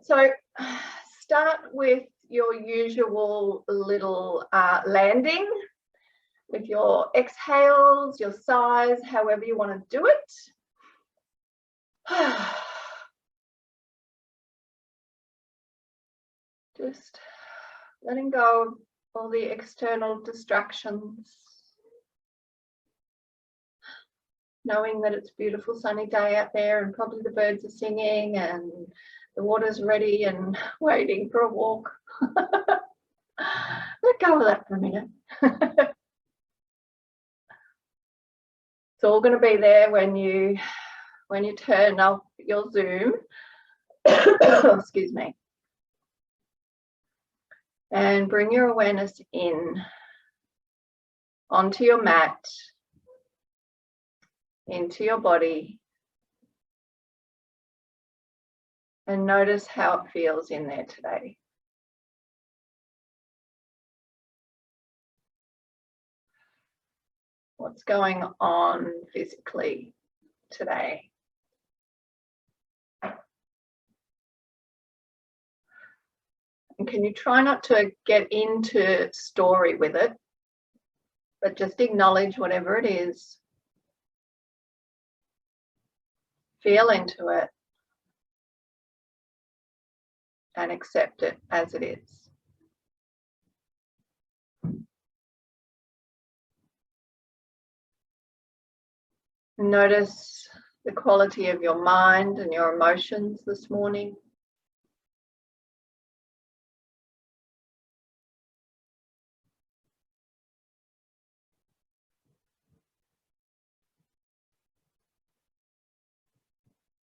So start with your usual little landing with your exhales, your sighs, however you want to do it. Just letting go of all the external distractions. Knowing that it's a beautiful sunny day out there and probably the birds are singing and the water's ready and waiting for a walk. Let go of that for a minute. It's all going to be there when you turn off your Zoom. Excuse me. And bring your awareness in onto your mat, into your body, and notice how it feels in there today. What's going on physically today? And can you try not to get into story with it, but just acknowledge whatever it is. Feel into it and accept it as it is. Notice the quality of your mind and your emotions this morning.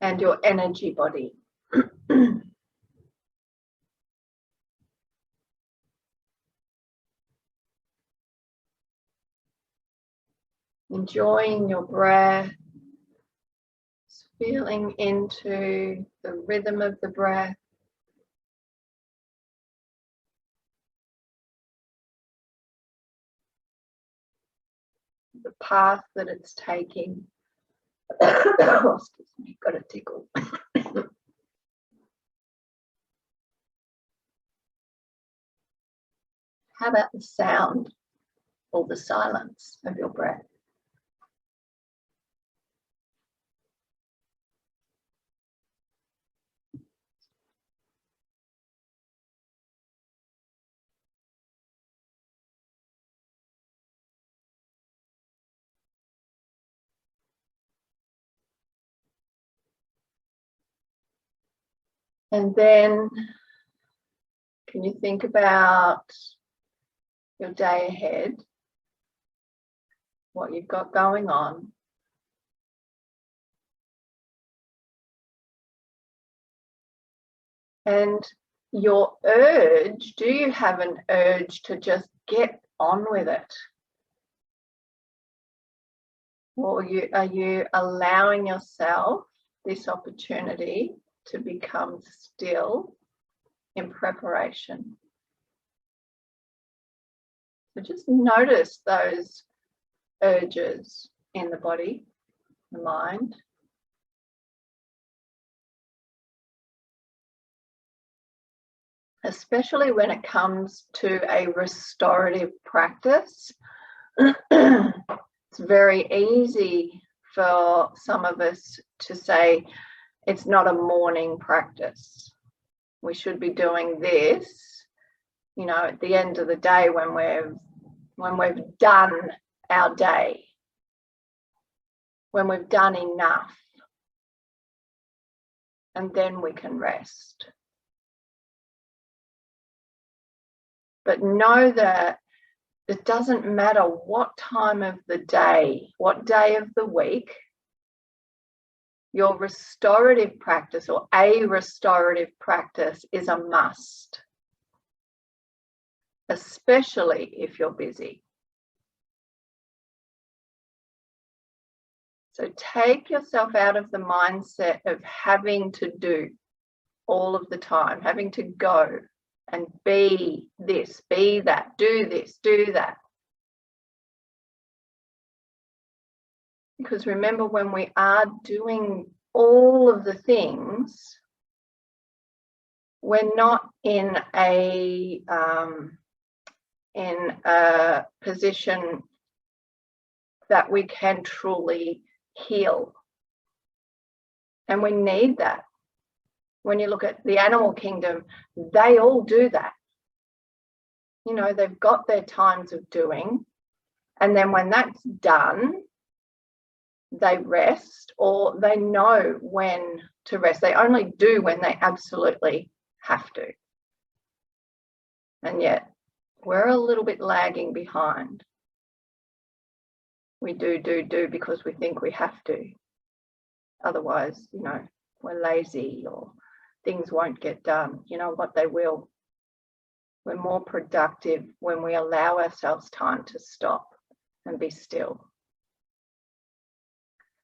And your energy body. Enjoying your breath, feeling into the rhythm of the breath. The path that it's taking. Oh, excuse me, got a tickle. How about the sound or the silence of your breath? And then, can you think about your day ahead, what you've got going on? And your urge, do you have an urge to just get on with it? Or are you allowing yourself this opportunity to become still in preparation? So just notice those urges in the body, the mind. Especially when it comes to a restorative practice. It's very easy for some of us to say it's not a morning practice. We should be doing this, you know, at the end of the day when we've done our day, when we've done enough, and then we can rest. But know that it doesn't matter what time of the day, what day of the week, your restorative practice or a restorative practice is a must, especially if you're busy. So take yourself out of the mindset of having to do all of the time, having to go and be this, be that, do this, do that. Because remember, when we are doing all of the things, we're not in a position that we can truly heal. And we need that. When you look at the animal kingdom, they all do that. You know, they've got their times of doing, and then when that's done, they rest, or they know when to rest. They only do when they absolutely have to. And yet we're a little bit lagging behind. We do because we think we have to. Otherwise, you know, we're lazy or things won't get done. You know what? They will. We're more productive when we allow ourselves time to stop and be still.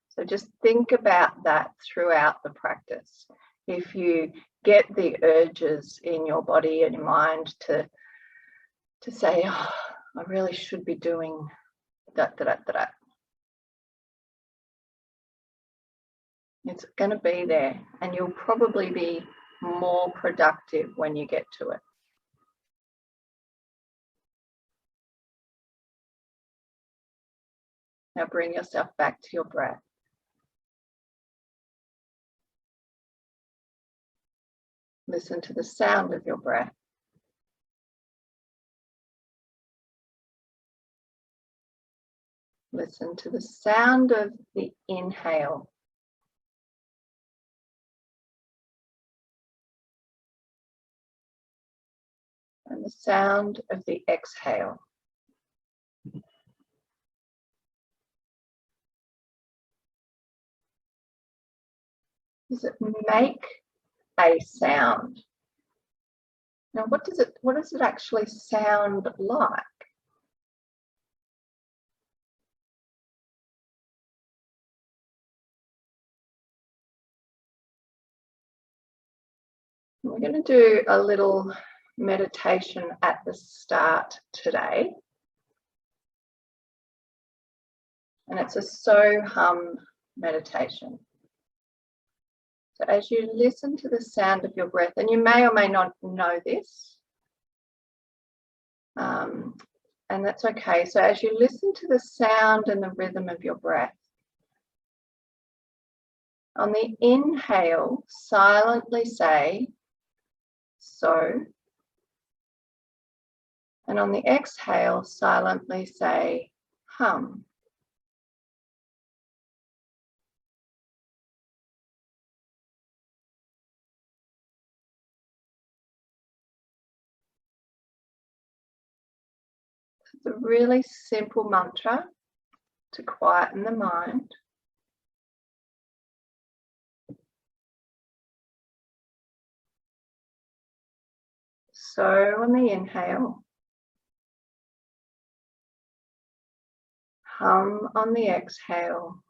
So just think about that throughout the practice. If you get the urges in your body and your mind to say, oh, I really should be doing that. It's going to be there, and you'll probably be more productive when you get to it. Now bring yourself back to your breath. Listen to the sound of your breath. Listen to the sound of the inhale. And the sound of the exhale. Does it make a sound? Now, what does it actually sound like? We're going to do a little meditation at the start today. And it's a so-hum meditation. So as you listen to the sound of your breath, and you may or may not know this, and that's okay. So as you listen to the sound and the rhythm of your breath, on the inhale, silently say, so. And on the exhale, silently say, hum. It's a really simple mantra to quieten the mind. So on the inhale, hum on the exhale.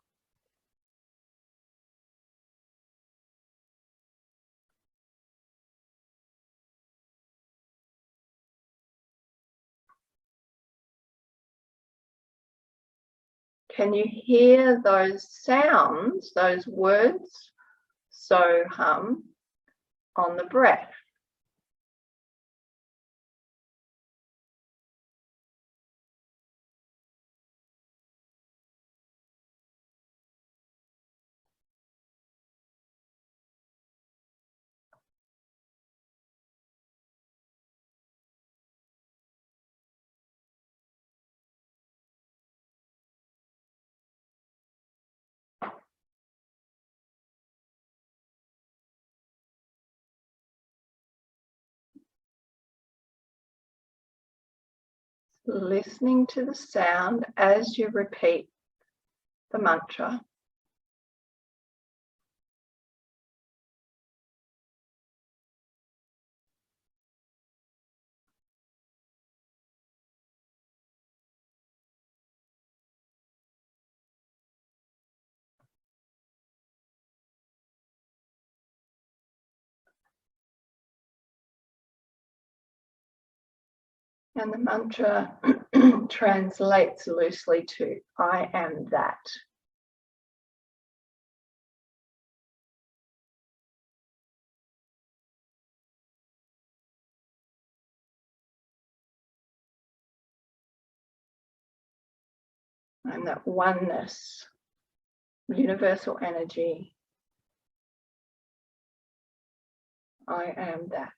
Can you hear those sounds, those words, so hum, on the breath? Listening to the sound as you repeat the mantra. And the mantra translates loosely to, I am that. I'm that oneness, universal energy. I am that.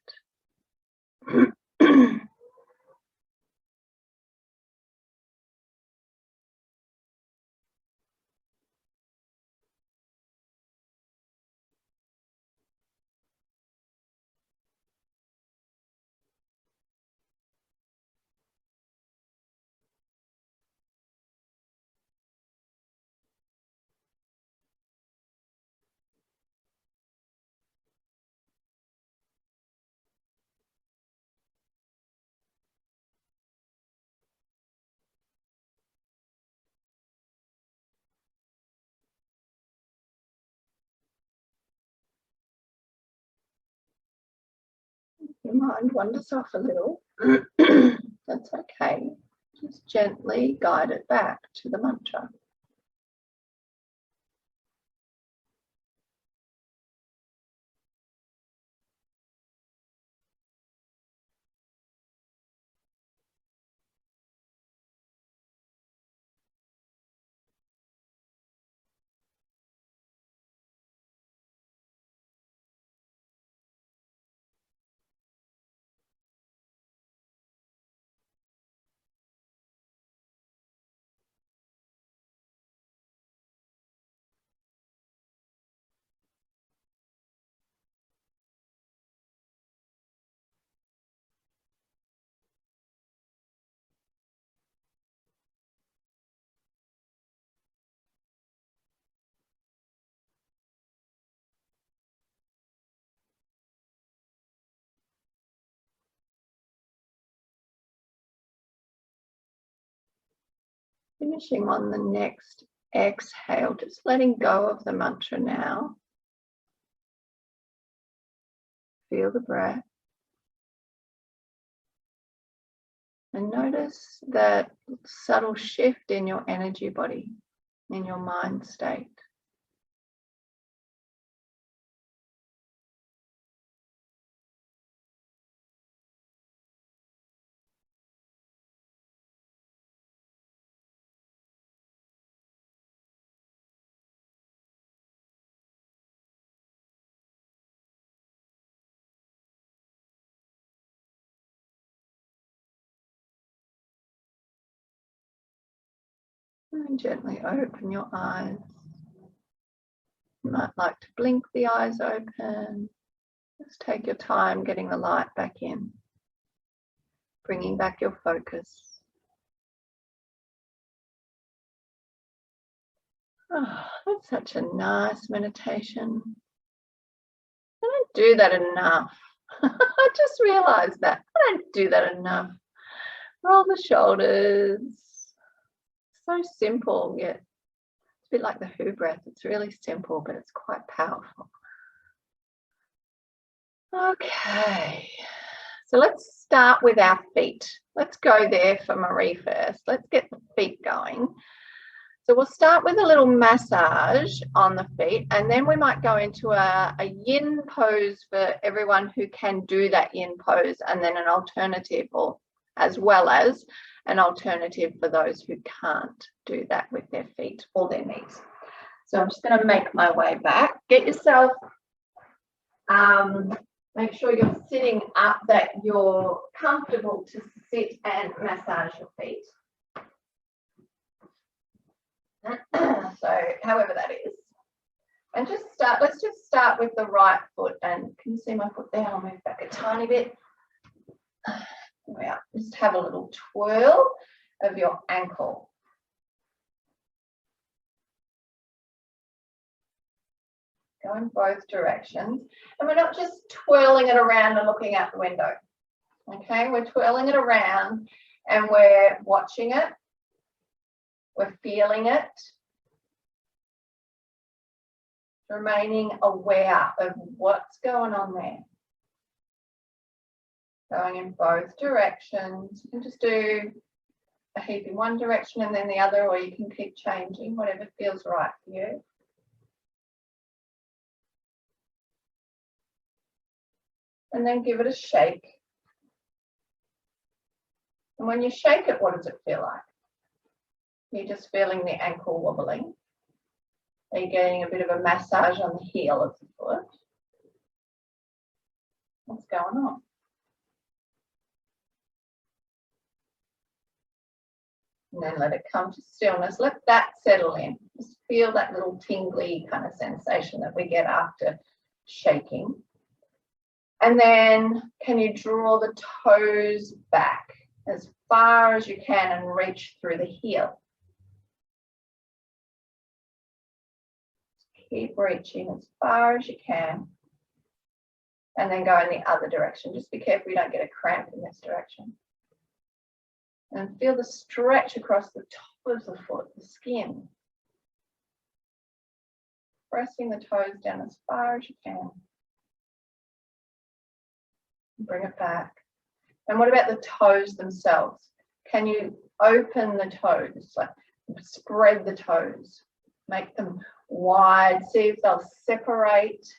Your mind wanders off a little. That's okay. Just gently guide it back to the mantra. Finishing on the next exhale, just letting go of the mantra now. Feel the breath. And notice that subtle shift in your energy body, in your mind state. And gently open your eyes. You might like to blink the eyes open. Just take your time getting the light back in, bringing back your focus. Oh, that's such a nice meditation. I don't do that enough. I just realized that. I don't do that enough. Roll the shoulders. So simple, yet it's a bit like the Who breath. It's really simple, but it's quite powerful. Okay, so let's start with our feet. Let's go there for Marie first. Let's get the feet going. So we'll start with a little massage on the feet, and then we might go into a yin pose for everyone who can do that yin pose, and then an alternative, or as well as an alternative for those who can't do that with their feet or their knees. So I'm just going to make my way back. Get yourself, make sure you're sitting up, that you're comfortable to sit and massage your feet. So however that is. And just start, let's just start with the right foot. And can you see my foot there? I'll move back a tiny bit. There we are. Just have a little twirl of your ankle. Go in both directions. And we're not just twirling it around and looking out the window. Okay, we're twirling it around and we're watching it. We're feeling it. Remaining aware of what's going on there. Going in both directions. You can just do a heap in one direction and then the other, or you can keep changing, whatever feels right for you. And then give it a shake. And when you shake it, what does it feel like? You're just feeling the ankle wobbling. Are you getting a bit of a massage on the heel of the foot? What's going on? And then let it come to stillness. Let that settle in. Just feel that little tingly kind of sensation that we get after shaking. And then can you draw the toes back as far as you can and reach through the heel? Keep reaching as far as you can. And then go in the other direction. Just be careful you don't get a cramp in this direction. And feel the stretch across the top of the foot, the skin. Pressing the toes down as far as you can. Bring it back. And what about the toes themselves? Can you open the toes, like spread the toes, make them wide, see if they'll separate. It's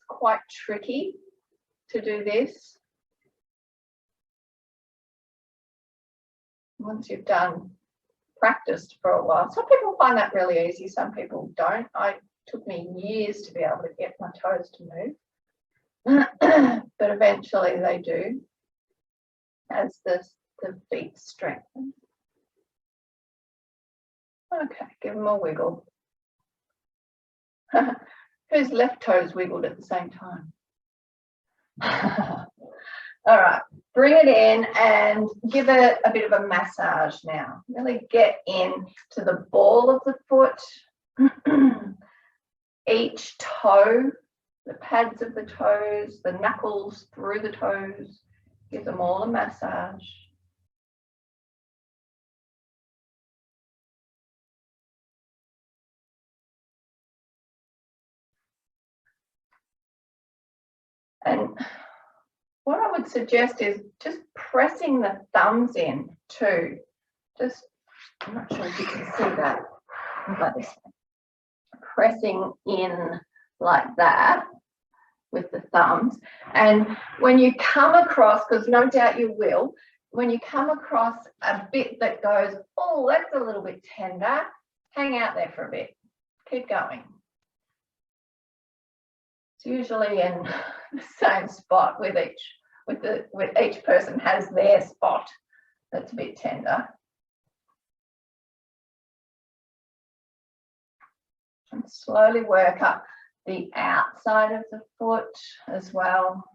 quite tricky to do this. Once you've practiced for a while. Some people find that really easy, some people don't. It took me years to be able to get my toes to move. But eventually they do as the feet strengthen. Okay, give them a wiggle. Whose left toes wiggled at the same time? All right, bring it in and give it a bit of a massage now. Really get in to the ball of the foot, each toe, the pads of the toes, the knuckles through the toes. Give them all a massage. And what I would suggest is just pressing the thumbs in too. Just, I'm not sure if you can see that, like this. Pressing in like that with the thumbs. And when you come across, because no doubt you will, when you come across a bit that goes, oh, that's a little bit tender, hang out there for a bit. Keep going. It's usually in the same spot with each person has their spot that's a bit tender. And slowly work up the outside of the foot as well.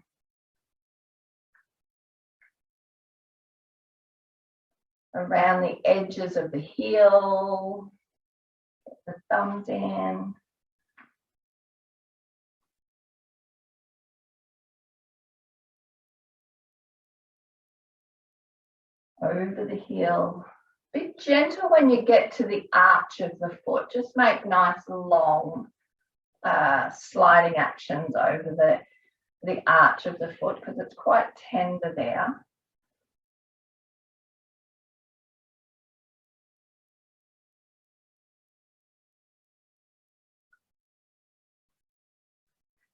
Around the edges of the heel, get the thumbs in. Over the heel. Be gentle when you get to the arch of the foot. Just make nice long sliding actions over the arch of the foot because it's quite tender there.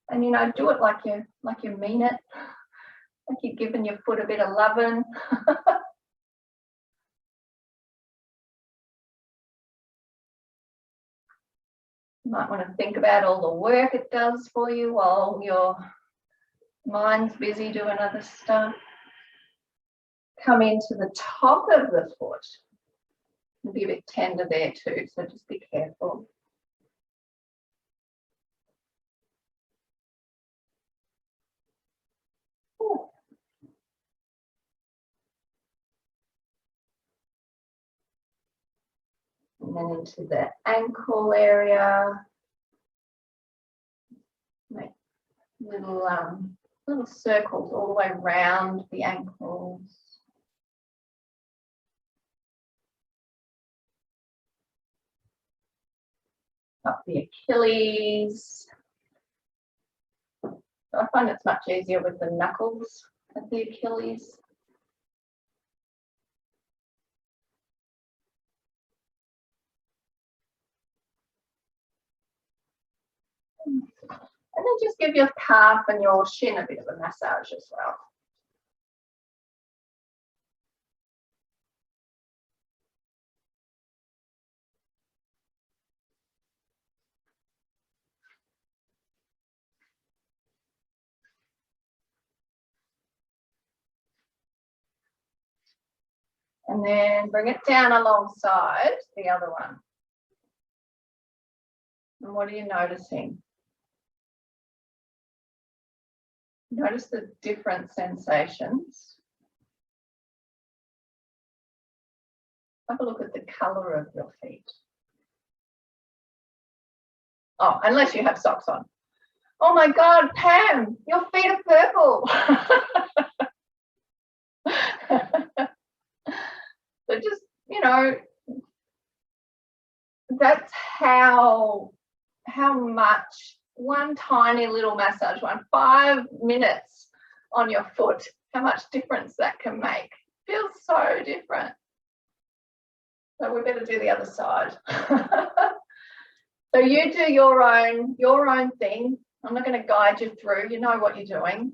And you know, do it like you mean it, like you're giving your foot a bit of loving. You might want to think about all the work it does for you while your mind's busy doing other stuff. Come into the top of the foot. It'll be a bit tender there too, so just be careful. Ooh. And then into the ankle area. Make little circles all the way around the ankles. Up the Achilles. I find it's much easier with the knuckles of the Achilles. And then just give your calf and your shin a bit of a massage as well. And then bring it down alongside the other one. And what are you noticing? Notice the different sensations. Have a look at the colour of your feet. Oh, unless you have socks on. Oh my God, Pam, your feet are purple. So just, you know, that's how much one tiny little massage, 5 minutes on your foot, how much difference that can make. Feels so different. So we better do the other side. So you do your own thing. I'm not going to guide you through. You know what you're doing.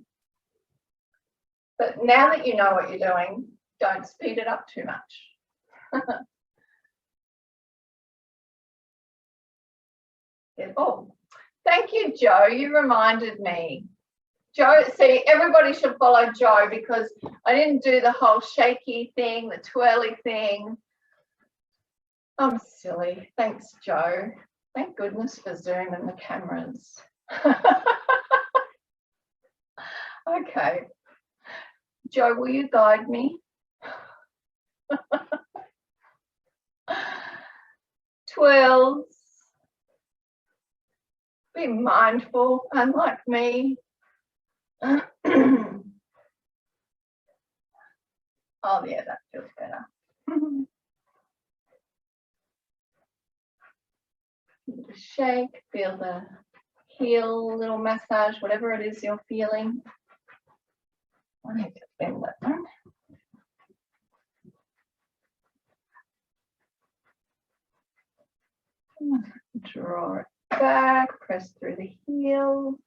But now that you know what you're doing, don't speed it up too much. Oh, thank you, Joe. You reminded me. Joe, see, everybody should follow Joe because I didn't do the whole shaky thing, the twirly thing. I'm silly. Thanks, Joe. Thank goodness for Zoom and the cameras. Okay. Joe, will you guide me? Twirls. Be mindful, unlike me. Oh, yeah, that feels better. Shake, feel the heel, little massage, whatever it is you're feeling. I need to bend that one. Draw it back, press through the heel.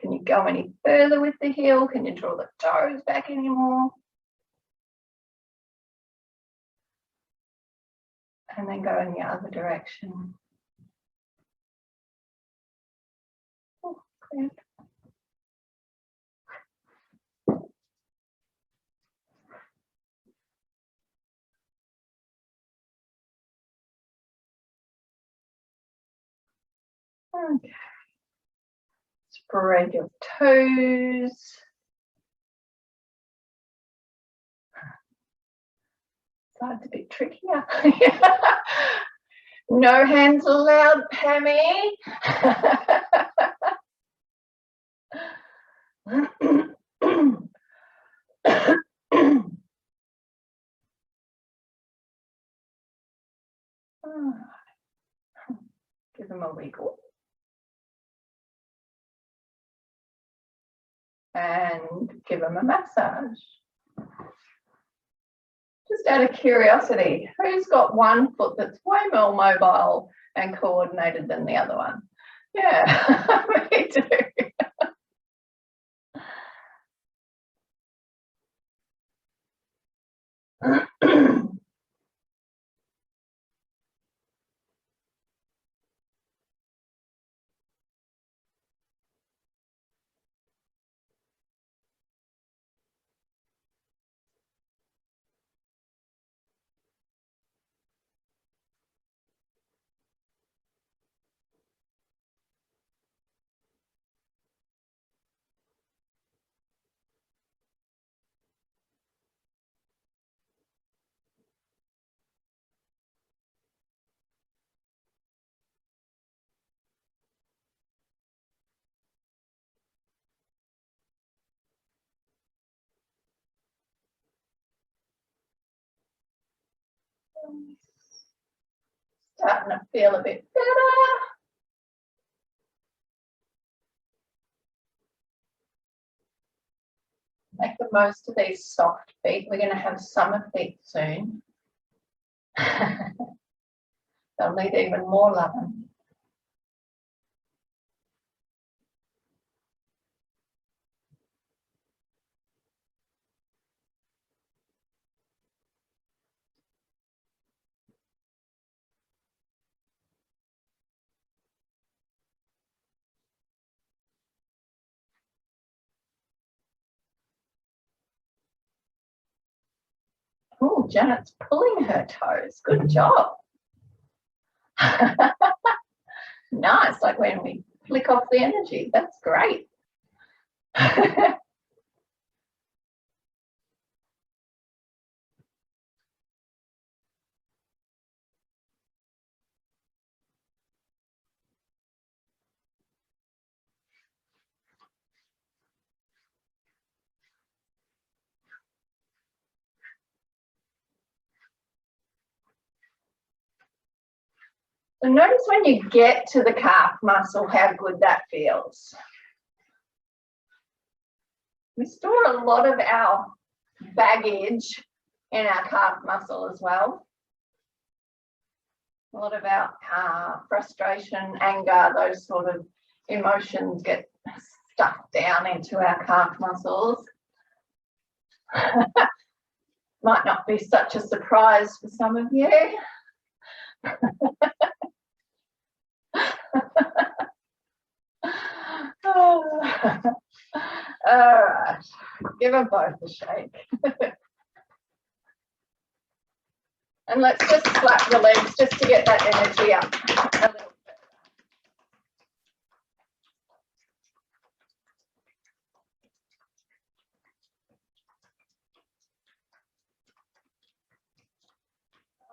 Can you go any further with the heel? Can you draw the toes back anymore? And then go in the other direction. Oh, clear. Okay. Spread your toes. Side's a bit trickier. No hands allowed, Pammy. Give them a wiggle. And give them a massage. Just out of curiosity, who's got one foot that's way more mobile and coordinated than the other one? Yeah, me too. Starting to feel a bit better. Make the most of these soft feet. We're going to have summer feet soon. They'll need even more loving. Oh, Janet's pulling her toes. Good job. Nice, like when we flick off the energy. That's great. So notice when you get to the calf muscle, how good that feels. We store a lot of our baggage in our calf muscle as well. A lot of our frustration, anger, those sort of emotions get stuck down into our calf muscles. Might not be such a surprise for some of you. All right, give them both a shake. And let's just slap the legs just to get that energy up a little bit.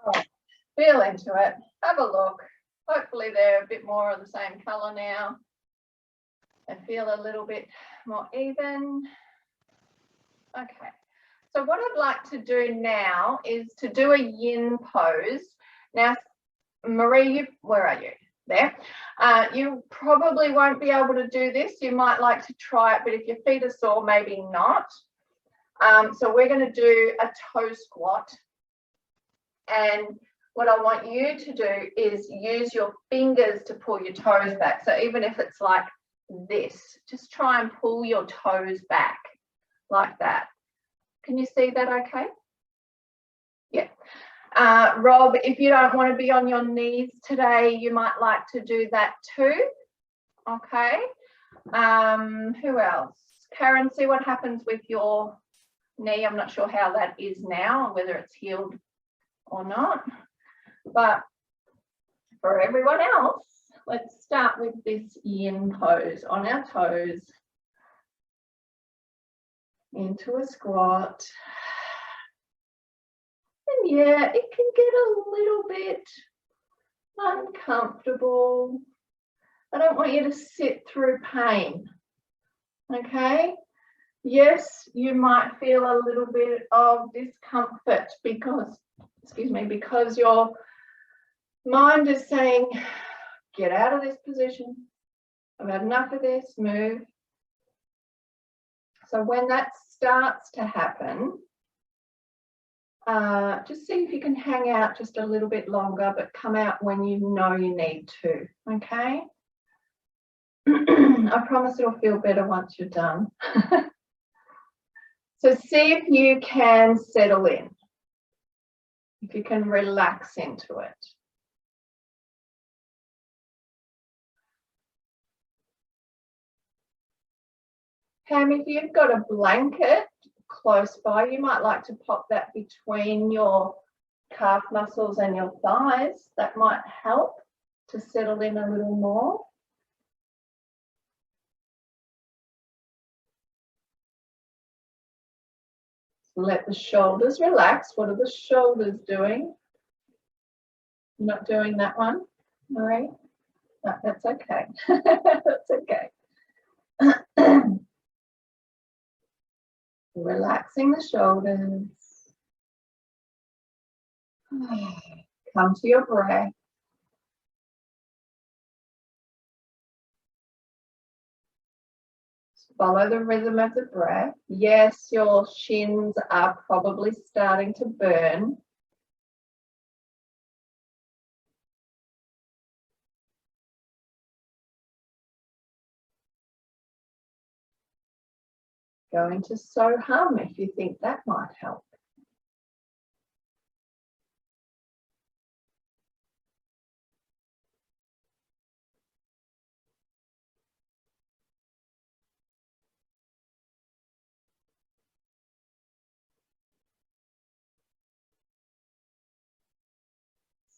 Oh, feel into it. Have a look. Hopefully they're a bit more of the same colour now and feel a little bit more even. Okay. So what I'd like to do now is to do a yin pose. Now, Marie, where are you? There. You probably won't be able to do this. You might like to try it, but if your feet are sore, maybe not. So we're going to do a toe squat. And what I want you to do is use your fingers to pull your toes back. So even if it's like this, just try and pull your toes back like that. Can you see that okay? Yeah. Rob, if you don't want to be on your knees today, you might like to do that too. Okay. Who else? Karen, see what happens with your knee. I'm not sure how that is now, whether it's healed or not. But for everyone else, let's start with this yin pose on our toes. Into a squat. And yeah, it can get a little bit uncomfortable. I don't want you to sit through pain. Okay? Yes, you might feel a little bit of discomfort because, excuse me, because your mind is saying, get out of this position. I've had enough of this, move. So when that starts to happen, just see if you can hang out just a little bit longer, but come out when you know you need to, okay? I promise it'll feel better once you're done. So see if you can settle in, if you can relax into it. Pam, if you've got a blanket close by, you might like to pop that between your calf muscles and your thighs. That might help to settle in a little more. Let the shoulders relax. What are the shoulders doing? Not doing that one, Marie? No, that's okay. That's okay. Relaxing the shoulders. Come to your breath. Follow the rhythm of the breath. Yes, your shins are probably starting to burn. Going to so hum if you think that might help.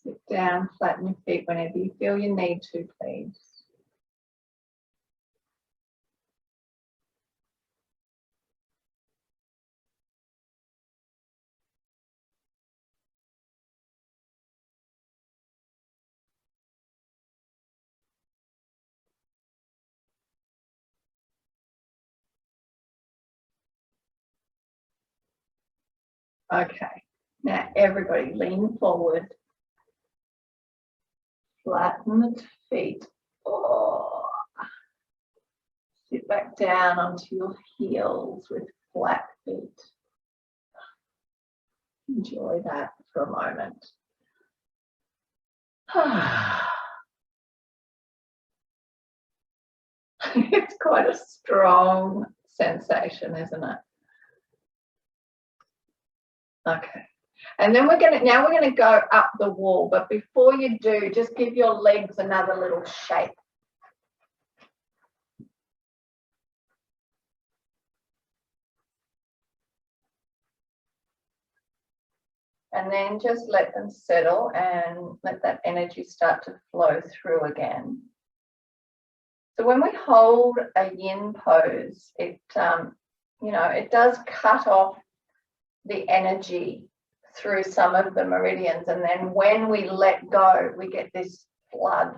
Sit down, flatten your feet whenever you feel you need to, please. Okay, now everybody lean forward. Flatten the feet. Oh. Sit back down onto your heels with flat feet. Enjoy that for a moment. It's quite a strong sensation, isn't it? Okay. And then we're gonna go up the wall, but before you do, just give your legs another little shake. And then just let them settle and let that energy start to flow through again. So when we hold a yin pose, it it does cut off the energy through some of the meridians, and then when we let go, we get this flood,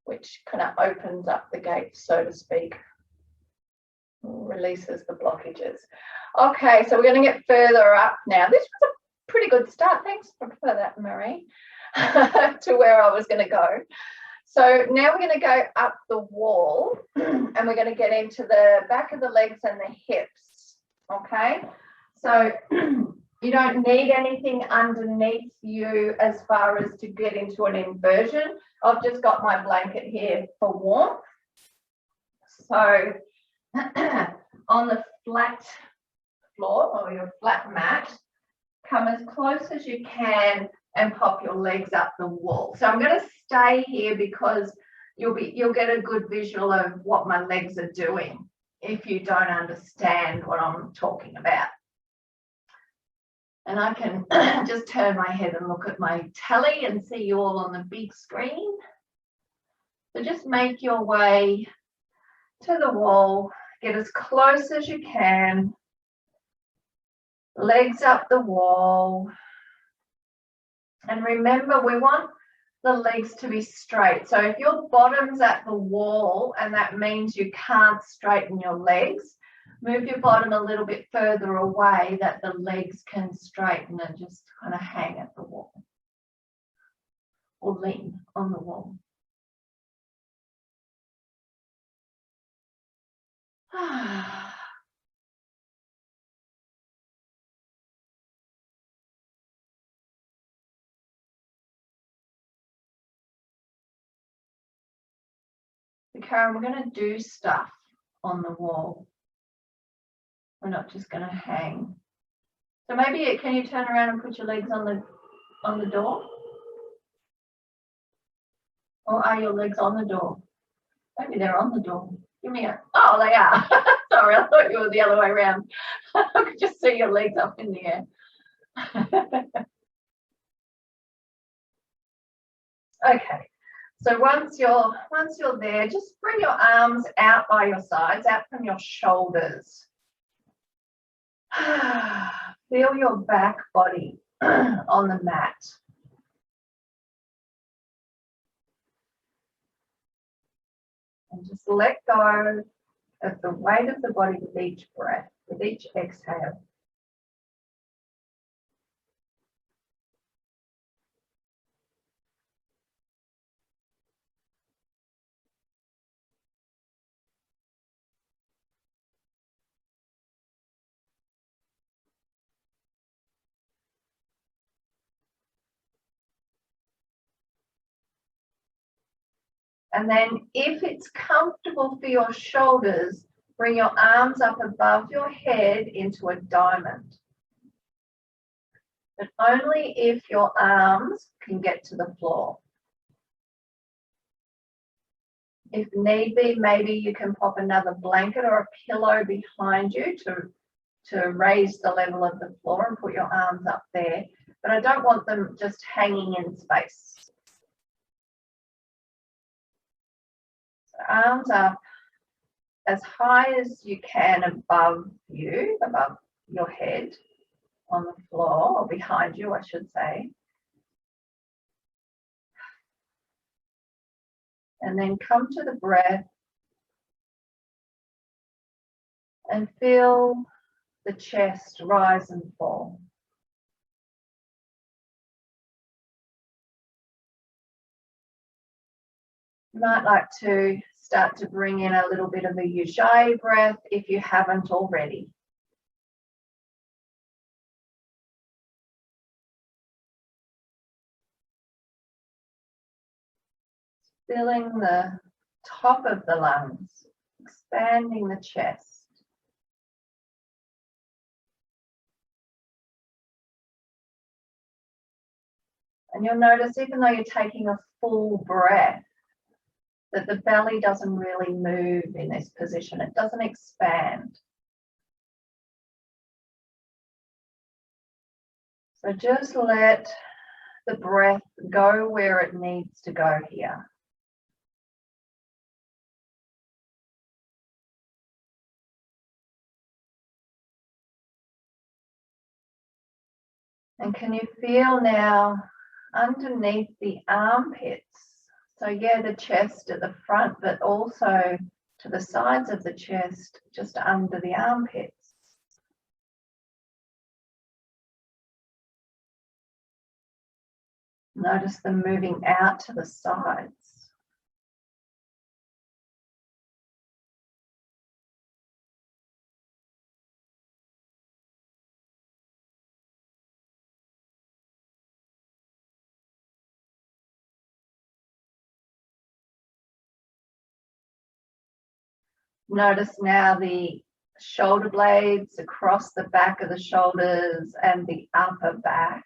which kind of opens up the gates, so to speak, releases the blockages. Okay, so we're going to get further up now. This was a pretty good start. Thanks for that, Marie, to where I was going to go. So now we're going to go up the wall and we're going to get into the back of the legs and the hips. Okay, so you don't need anything underneath you as far as to get into an inversion. I've just got my blanket here for warmth. So on the flat floor or your flat mat, come as close as you can and pop your legs up the wall. So I'm going to stay here because you'll get a good visual of what my legs are doing if you don't understand what I'm talking about. And I can just turn my head and look at my telly and see you all on the big screen. So just make your way to the wall, get as close as you can, legs up the wall. And remember, we want the legs to be straight. So if your bottom's at the wall and that means you can't straighten your legs, move your bottom a little bit further away that the legs can straighten and just kind of hang at the wall or lean on the wall. Karen, we're going to do stuff on the wall. We're not just going to hang. So maybe can you turn around and put your legs on the door? Or are your legs on the door? Maybe they're on the door. Give me a, oh, they are. Sorry, I thought you were the other way around. I could just see your legs up in the air. Okay. So once you're there, just bring your arms out by your sides, out from your shoulders. Feel your back body on the mat. And just let go of the weight of the body with each breath, with each exhale. And then if it's comfortable for your shoulders, bring your arms up above your head into a diamond. But only if your arms can get to the floor. If need be, maybe you can pop another blanket or a pillow behind you to raise the level of the floor and put your arms up there. but I don't want them just hanging in space. So arms are as high as you can above you, above your head on the floor, or behind you, I should say. And then come to the breath and feel the chest rise and fall. You might like to start to bring in a little bit of a Ujjayi breath if you haven't already. Filling the top of the lungs, expanding the chest. And you'll notice, even though you're taking a full breath, that the belly doesn't really move in this position. It doesn't expand. So just let the breath go where it needs to go here. And can you feel now underneath the armpits? So yeah, the chest at the front, but also to the sides of the chest, just under the armpits. Notice them moving out to the sides. Notice now the shoulder blades across the back of the shoulders and the upper back.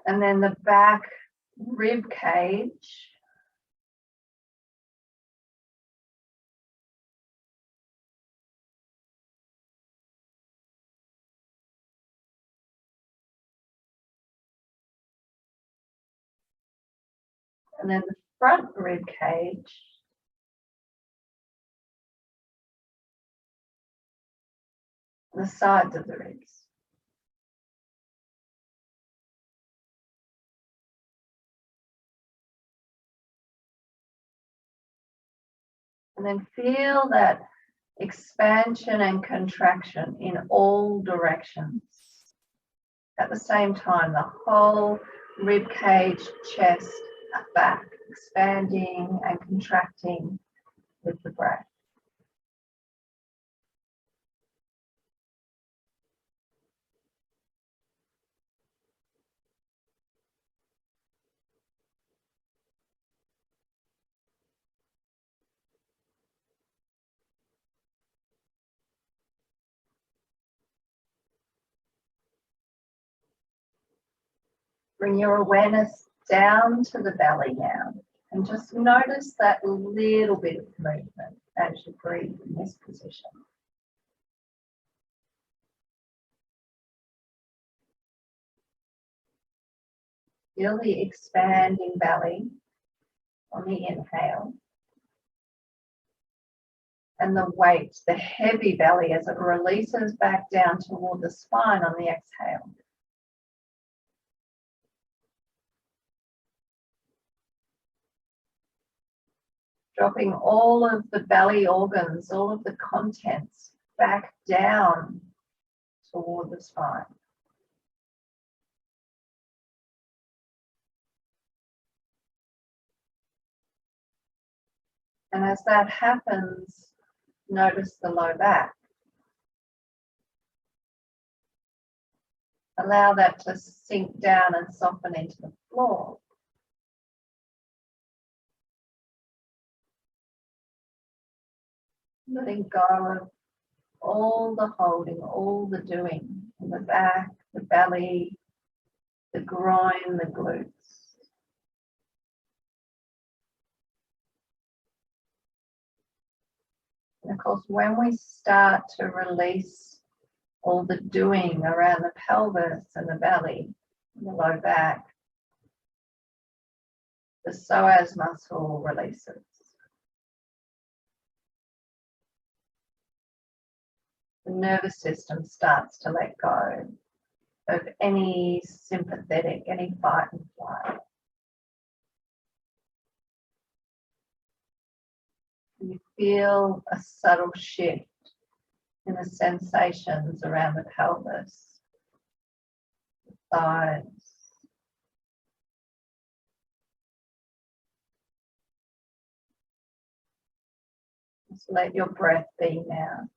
And then the back rib cage. And then the front rib cage. The sides of the ribs. And then feel that expansion and contraction in all directions. At the same time, the whole rib cage, chest, back, expanding and contracting with the breath. Bring your awareness down to the belly now, and just notice that little bit of movement as you breathe in this position. Feel the expanding belly on the inhale, and the weight, the heavy belly as it releases back down toward the spine on the exhale. Dropping all of the belly organs, all of the contents back down toward the spine. And as that happens, notice the low back. Allow that to sink down and soften into the floor. Letting go of all the holding, all the doing in the back, the belly, the groin, the glutes. And of course, when we start to release all the doing around the pelvis and the belly, and the low back, the psoas muscle releases. The nervous system starts to let go of any sympathetic, any fight and flight. You feel a subtle shift in the sensations around the pelvis, the thighs. Just let your breath be now.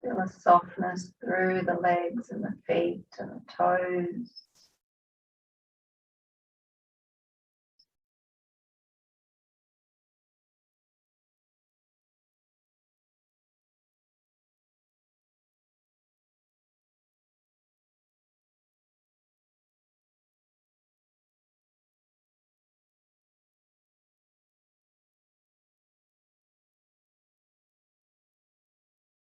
Feel a softness through the legs and the feet and the toes.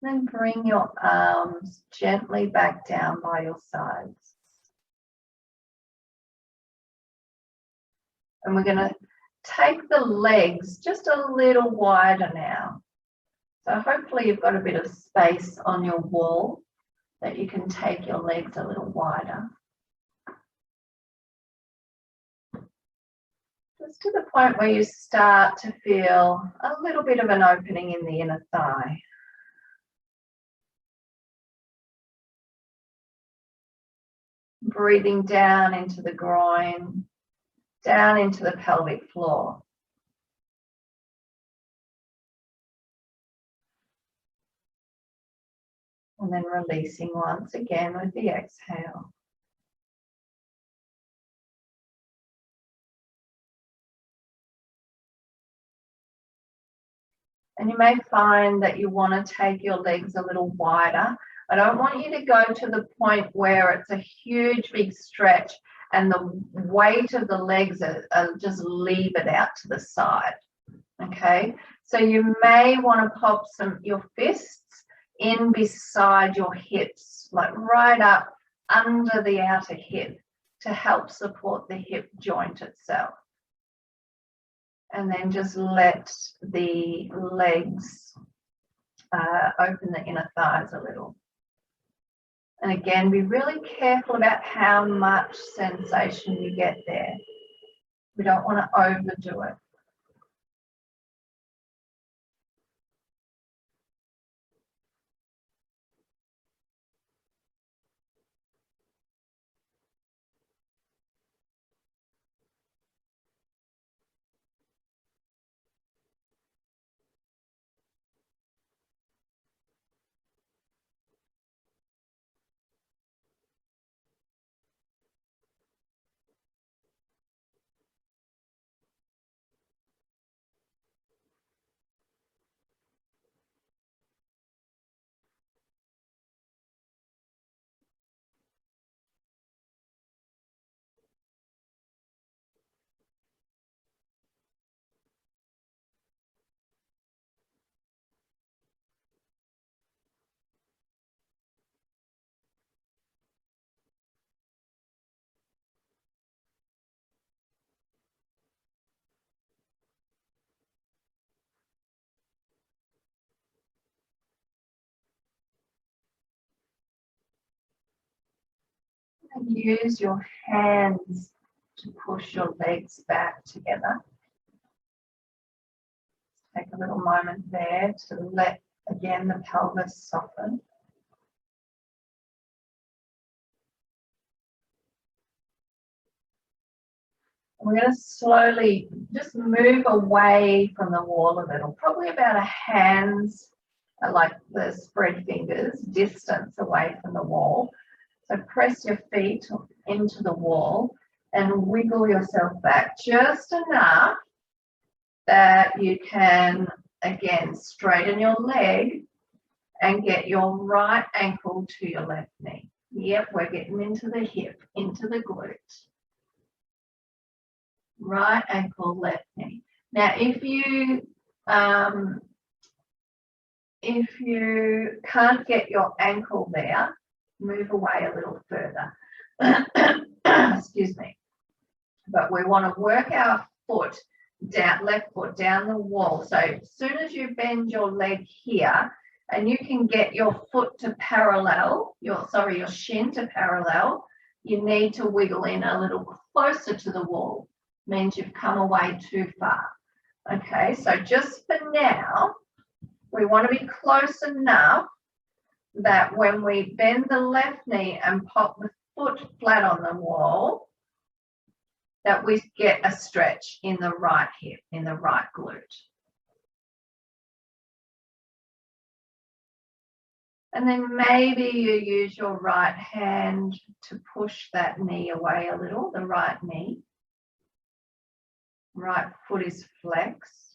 Then bring your arms gently back down by your sides. And we're going to take the legs just a little wider now. So hopefully you've got a bit of space on your wall that you can take your legs a little wider. Just to the point where you start to feel a little bit of an opening in the inner thigh. Breathing down into the groin, down into the pelvic floor. And then releasing once again with the exhale. And you may find that you want to take your legs a little wider. I don't want you to go to the point where it's a huge big stretch and the weight of the legs are just leave it out to the side. Okay, so you may want to pop your fists in beside your hips, like right up under the outer hip to help support the hip joint itself. And then just let the legs open the inner thighs a little. And again, be really careful about how much sensation you get there. We don't want to overdo it. And use your hands to push your legs back together. Take a little moment there to let, again, the pelvis soften. We're going to slowly just move away from the wall a little, probably about a hand's, like the spread fingers, distance away from the wall. So press your feet into the wall and wiggle yourself back just enough that you can, again, straighten your leg and get your right ankle to your left knee. Yep, we're getting into the hip, into the glute. Right ankle, left knee. Now, if you can't get your ankle there, move away a little further. Excuse me. But we want to work our foot down, left foot down the wall. So as soon as you bend your leg here, and you can get your foot to parallel, your shin to parallel, you need to wiggle in a little closer to the wall. Means you've come away too far. Okay, so just for now, we want to be close enough that when we bend the left knee and pop the foot flat on the wall, that we get a stretch in the right hip, in the right glute. And then maybe you use your right hand to push that knee away a little, the right knee. Right foot is flexed.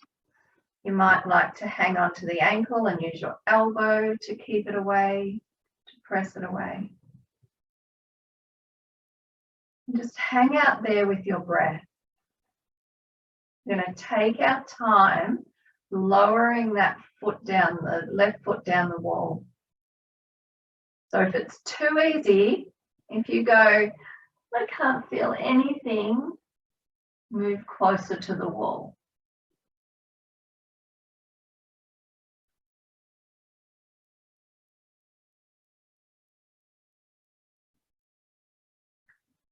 You might like to hang on to the ankle and use your elbow to keep it away, to press it away. And just hang out there with your breath. We're going to take our time lowering that foot down, the left foot down the wall. So if it's too easy, if you go, I can't feel anything, move closer to the wall.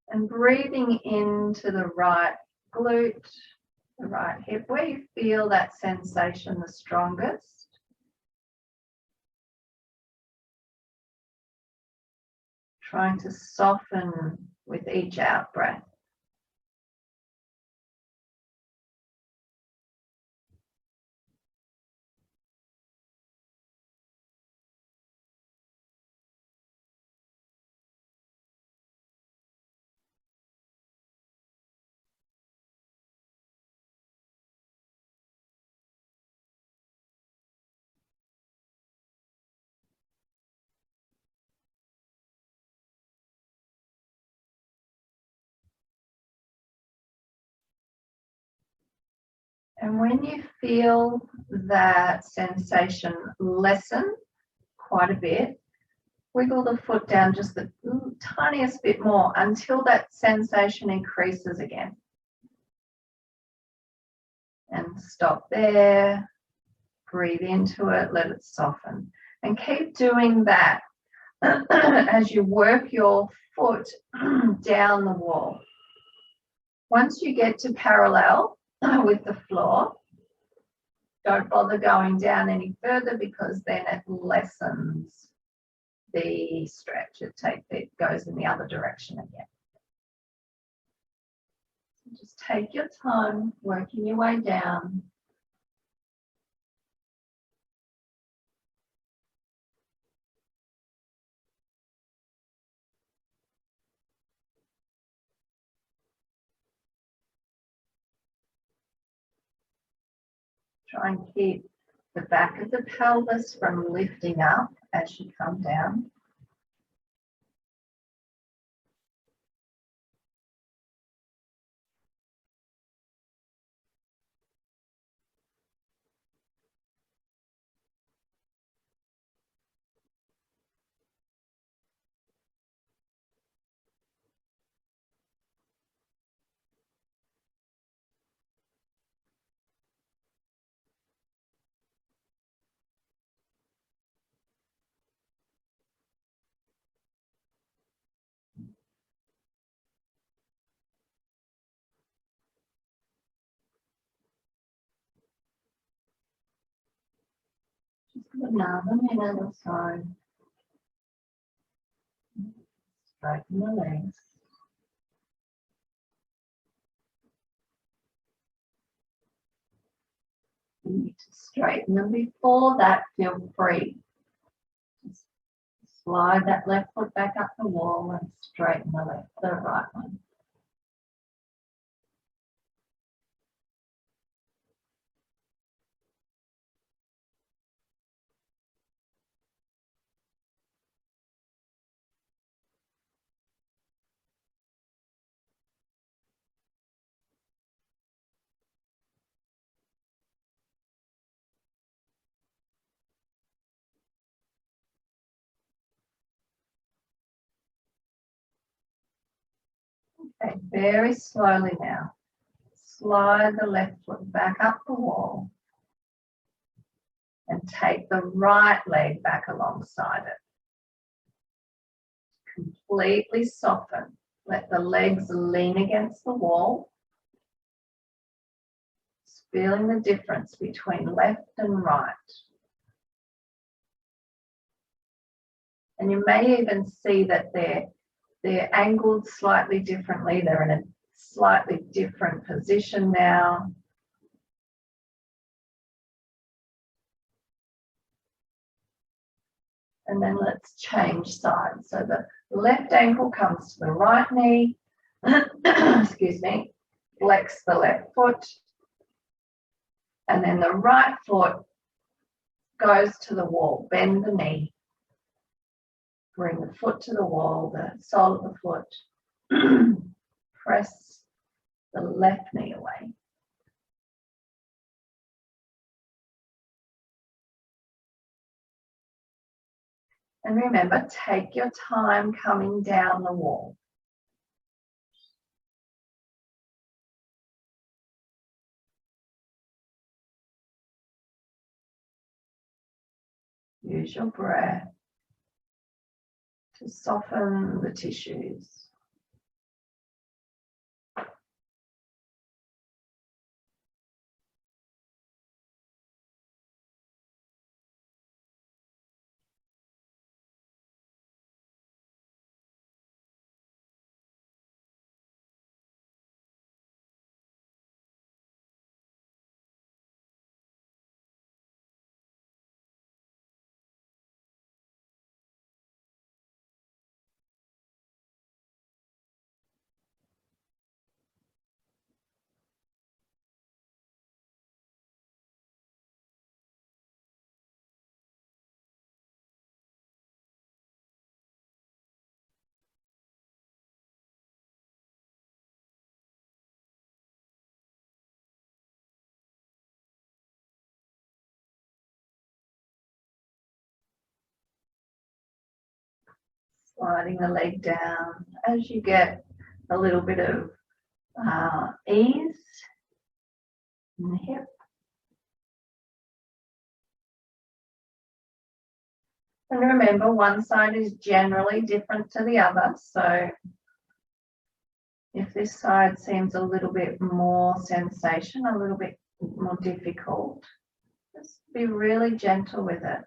And breathing into the right glute, the right hip, where you feel that sensation the strongest. Trying to soften with each out breath. And when you feel that sensation lessen quite a bit, wiggle the foot down just the tiniest bit more until that sensation increases again. And stop there, breathe into it, let it soften. And keep doing that as you work your foot down the wall. Once you get to parallel with the floor, don't bother going down any further because then it lessens the stretch. It goes in the other direction again. So just take your time working your way down. Try and keep the back of the pelvis from lifting up as you come down. Just another minute or so. Straighten the legs. You need to straighten them. Before that, feel free. Just slide that left foot back up the wall and straighten the right one. Okay, very slowly now. Slide the left foot back up the wall and take the right leg back alongside it. Completely soften. Let the legs lean against the wall. Just feeling the difference between left and right. And you may even see that they're angled slightly differently. They're in a slightly different position now. And then let's change sides. So the left ankle comes to the right knee. Excuse me. Flex the left foot. And then the right foot goes to the wall. Bend the knee. Bring the foot to the wall, the sole of the foot. Press the left knee away. And remember, take your time coming down the wall. Use your breath to soften the tissues. Sliding the leg down as you get a little bit of ease in the hip. And remember, one side is generally different to the other. So if this side seems a little bit more sensation, a little bit more difficult, just be really gentle with it.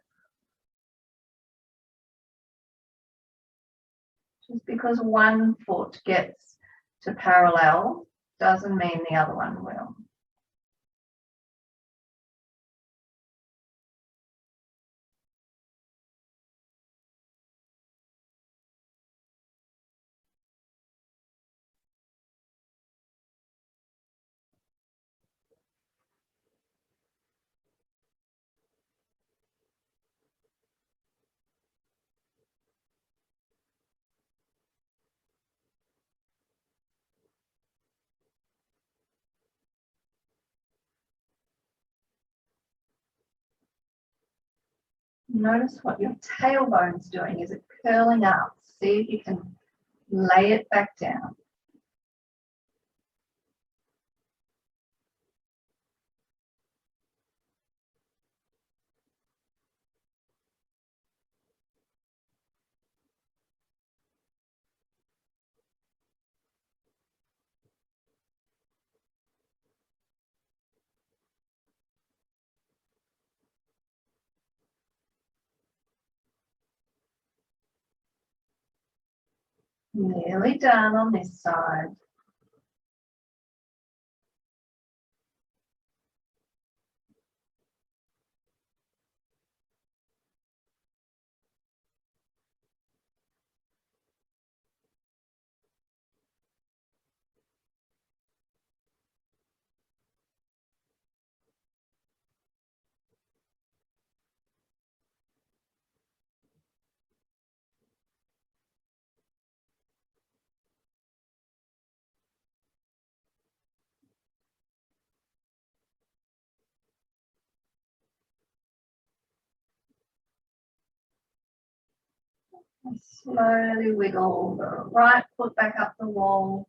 Just because one foot gets to parallel doesn't mean the other one will. Notice what your tailbone's doing. Is it curling up? See if you can lay it back down. Nearly done on this side. And slowly wiggle the right foot back up the wall.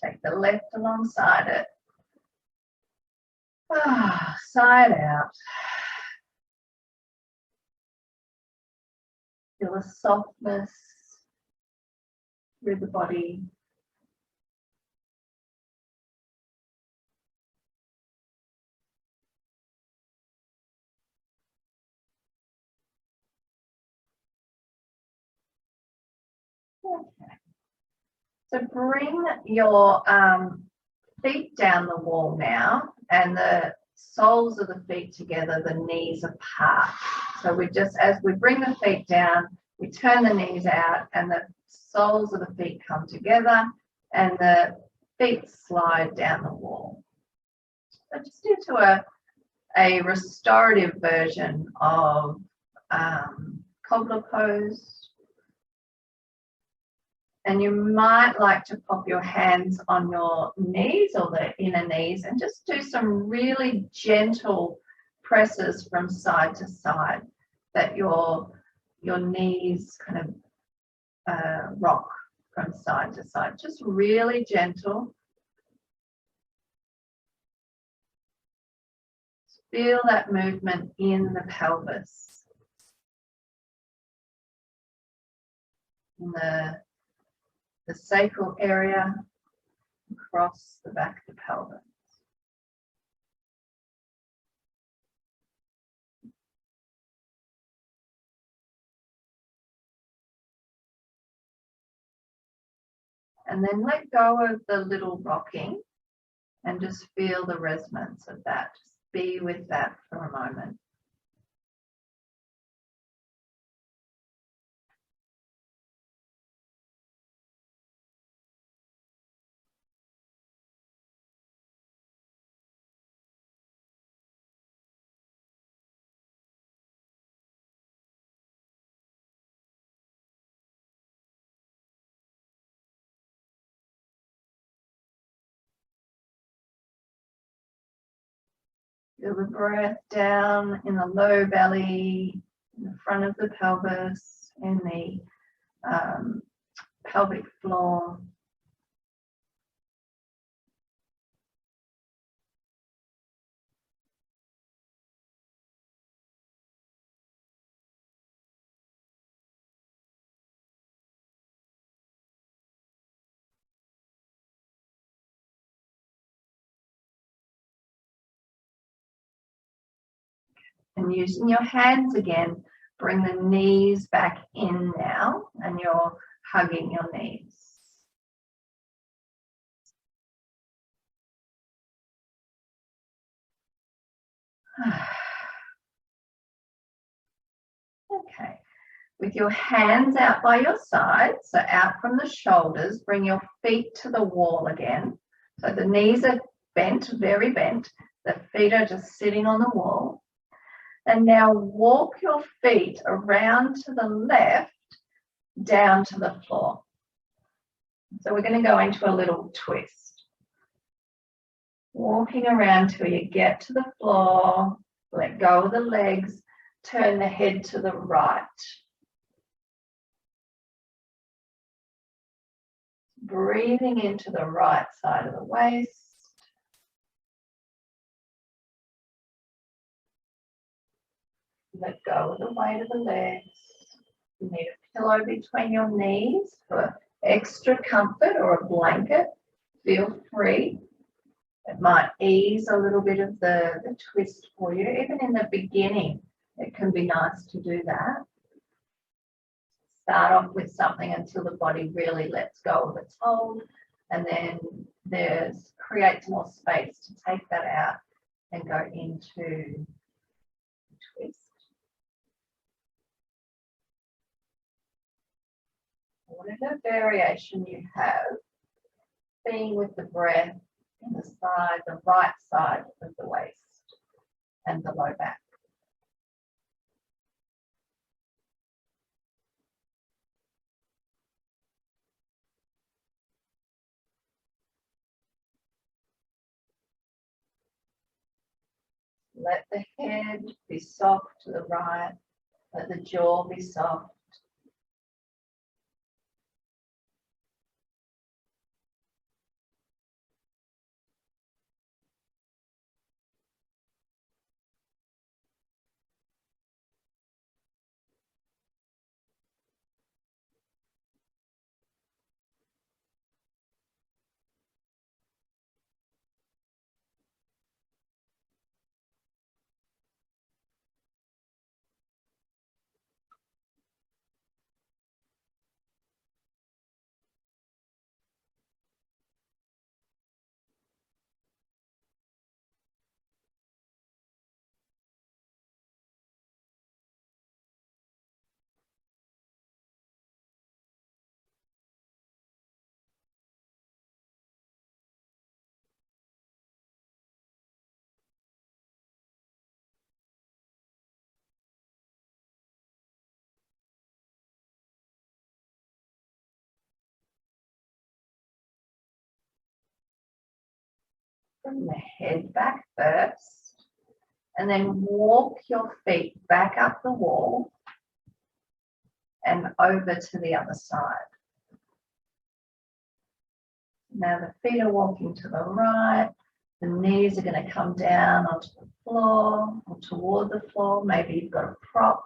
Take the left alongside it. Side out. Feel a softness through the body. Okay. So bring your feet down the wall now, and the soles of the feet together, the knees apart. So we just, as we bring the feet down, we turn the knees out and the soles of the feet come together and the feet slide down the wall. So just into a restorative version of cobbler pose. And you might like to pop your hands on your knees or the inner knees and just do some really gentle presses from side to side, that your knees kind of rock from side to side. Just really gentle. Feel that movement in the pelvis. In the sacral area across the back of the pelvis. And then let go of the little rocking and just feel the resonance of that. Just be with that for a moment. Feel the breath down in the low belly, in the front of the pelvis, in the pelvic floor. And using your hands again, bring the knees back in now, and you're hugging your knees. Okay, with your hands out by your side, so out from the shoulders, bring your feet to the wall again. So the knees are bent, very bent. The feet are just sitting on the wall. And now walk your feet around to the left, down to the floor. So we're going to go into a little twist. Walking around till you get to the floor, let go of the legs, turn the head to the right. Breathing into the right side of the waist. Let go of the weight of the legs. You need a pillow between your knees for extra comfort, or a blanket. Feel free. It might ease a little bit of the twist for you. Even in the beginning, it can be nice to do that. Start off with something until the body really lets go of its hold, and then creates more space to take that out and go into the twist. Whatever variation you have, being with the breath in the right side of the waist and the low back. Let the head be soft to the right, Let the jaw be soft. Bring the head back first, and then walk your feet back up the wall and over to the other side. Now the feet are walking to the right, the knees are going to come down onto the floor or toward the floor. Maybe you've got a prop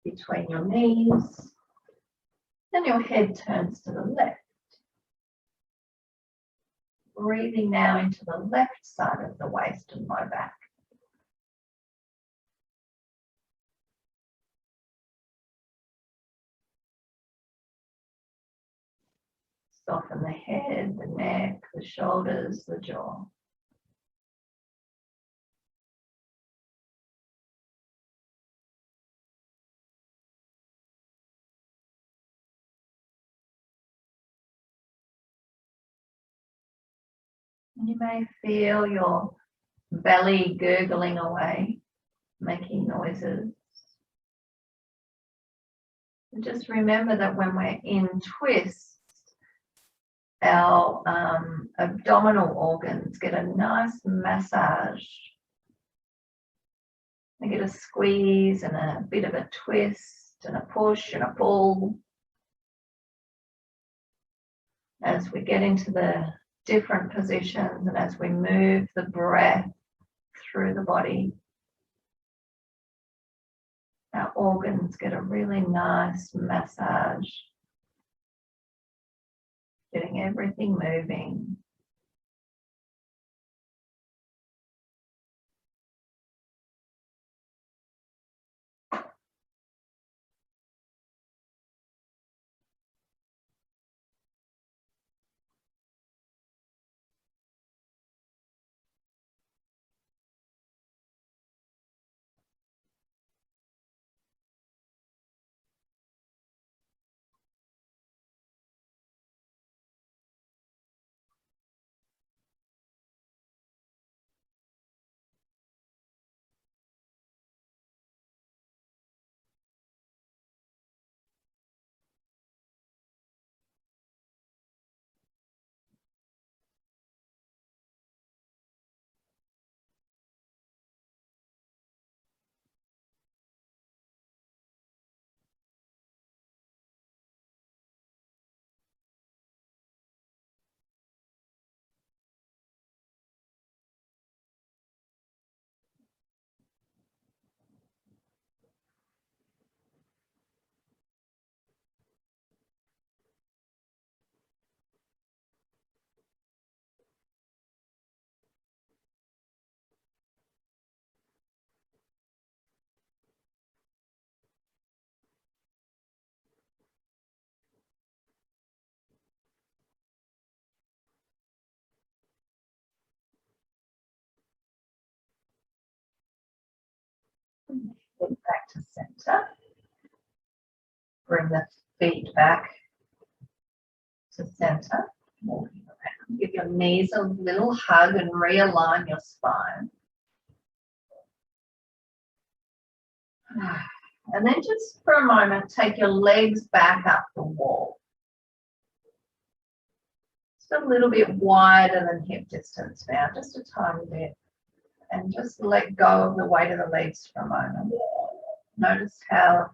between your knees, and your head turns to the left. Breathing now into the left side of the waist and low back. Soften the head, the neck, the shoulders, the jaw. And you may feel your belly gurgling away, making noises. And just remember that when we're in twists, our abdominal organs get a nice massage. They get a squeeze and a bit of a twist and a push and a pull. As we get into the different positions and as we move the breath through the body, our organs get a really nice massage, getting everything moving. Get back to center. Bring the feet back to center. Walking around. Give your knees a little hug and realign your spine. And then just for a moment, take your legs back up the wall. Just a little bit wider than hip distance now, just a tiny bit. And just let go of the weight of the legs for a moment. Notice how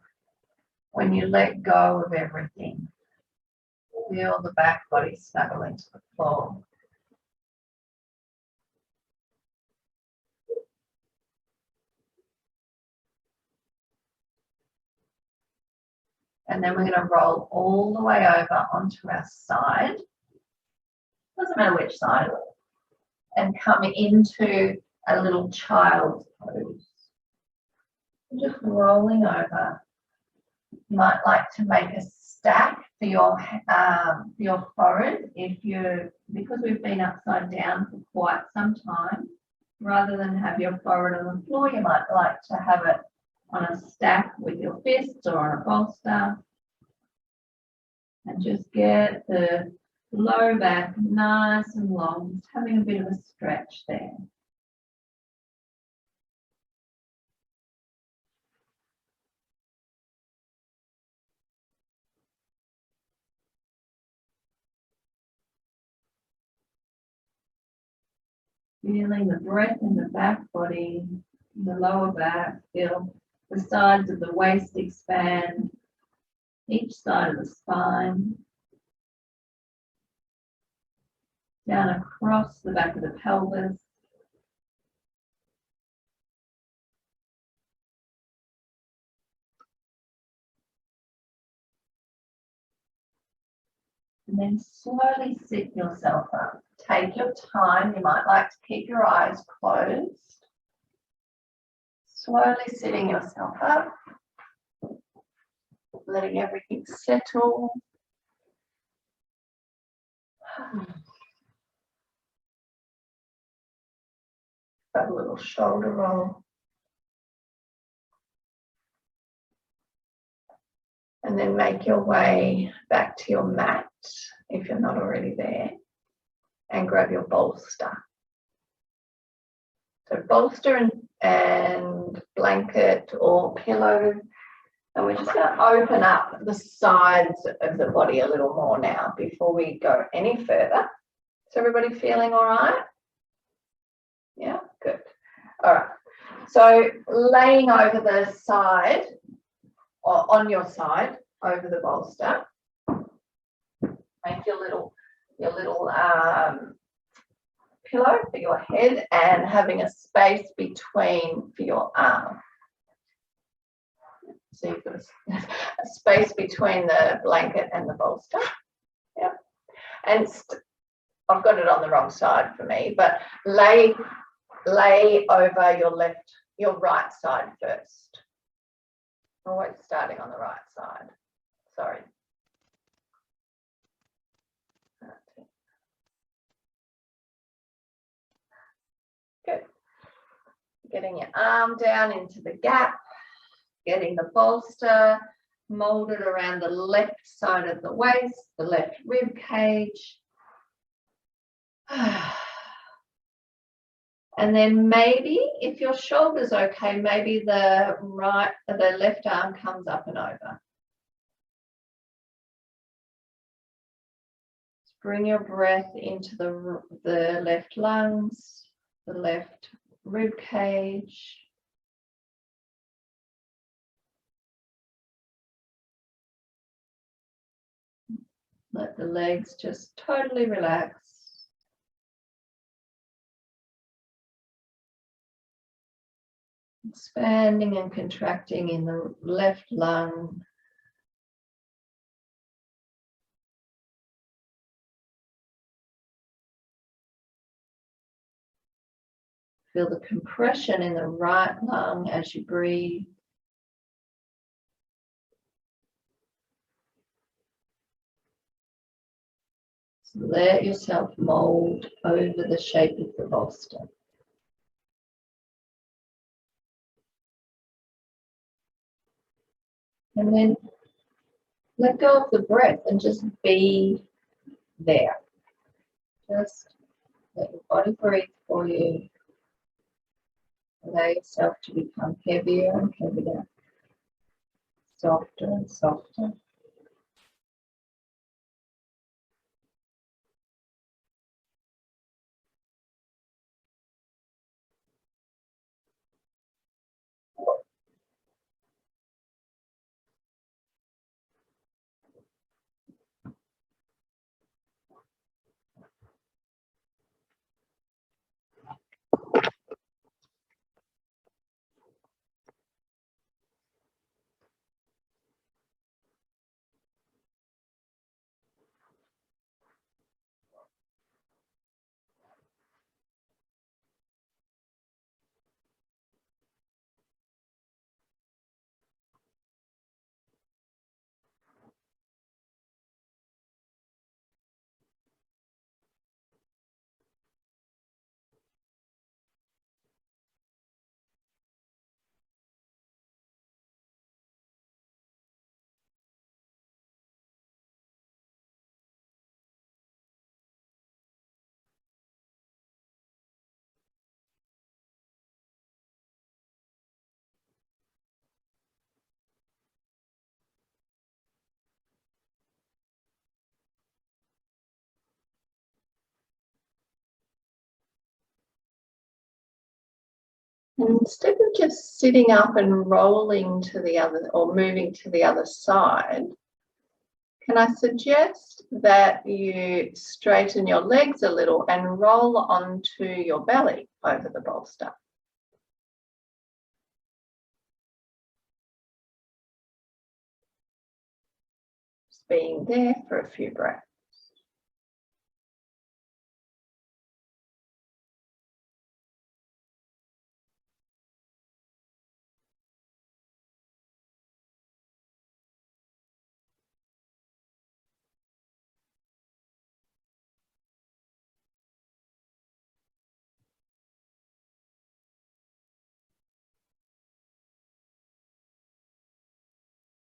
when you let go of everything, feel the back body snuggle into the floor. And then we're going to roll all the way over onto our side. Doesn't matter which side. And come into a little child's pose. Just rolling over. You might like to make a stack for your forehead because we've been upside down for quite some time. Rather than have your forehead on the floor, you might like to have it on a stack with your fists or on a bolster. And just get the low back nice and long, just having a bit of a stretch there. Feeling the breath in the back body, the lower back, feel the sides of the waist expand, each side of the spine, down across the back of the pelvis. And then slowly sit yourself up. Take your time. You might like to keep your eyes closed. Slowly sitting yourself up. Letting everything settle. Have a little shoulder roll. And then make your way back to your mat if you're not already there. And grab your bolster. So bolster and blanket or pillow. And we're just going to open up the sides of the body a little more now before we go any further. Is everybody feeling all right? Yeah, good. All right. So laying over the side or on your side over the bolster. Make your little pillow for your head and having a space between for your arm. So you've got a space between the blanket and the bolster. Yep. And I've got it on the wrong side for me, but lay over your right side first. Always starting on the right side. Sorry. Good. Getting your arm down into the gap, getting the bolster molded around the left side of the waist, the left rib cage. And then maybe, if your shoulder's okay, maybe the left arm comes up and over. Bring your breath into the left lungs, the left rib cage. Let the legs just totally relax. Expanding and contracting in the left lung. Feel the compression in the right lung as you breathe. So let yourself mold over the shape of the bolster. And then let go of the breath and just be there. Just let your body breathe for you. Allow yourself to become heavier and heavier, softer and softer. And instead of just sitting up and rolling to the other or moving to the other side, can I suggest that you straighten your legs a little and roll onto your belly over the bolster? Just being there for a few breaths.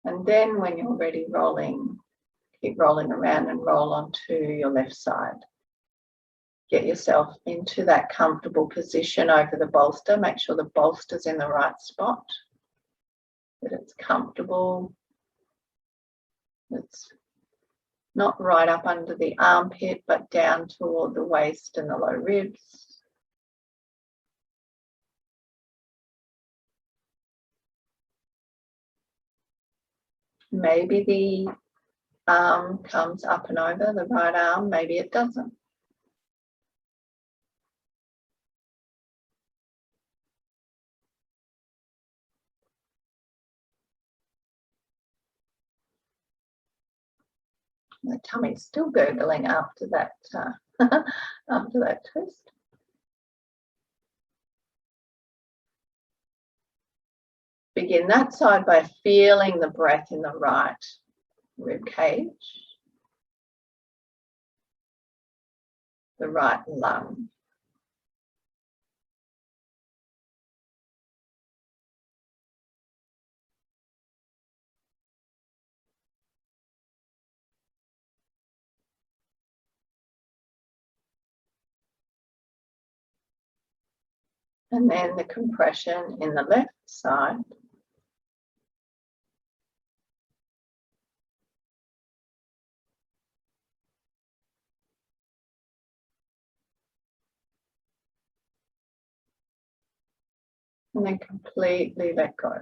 And then when you're ready rolling, keep rolling around and roll onto your left side. Get yourself into that comfortable position over the bolster. Make sure the bolster's in the right spot, that it's comfortable. It's not right up under the armpit, but down toward the waist and the low ribs. Maybe the arm comes up and over, the right arm, maybe it doesn't. My tummy's still gurgling after that, after that twist. Begin that side by feeling the breath in the right rib cage, the right lung. And then the compression in the left side. And then completely let go.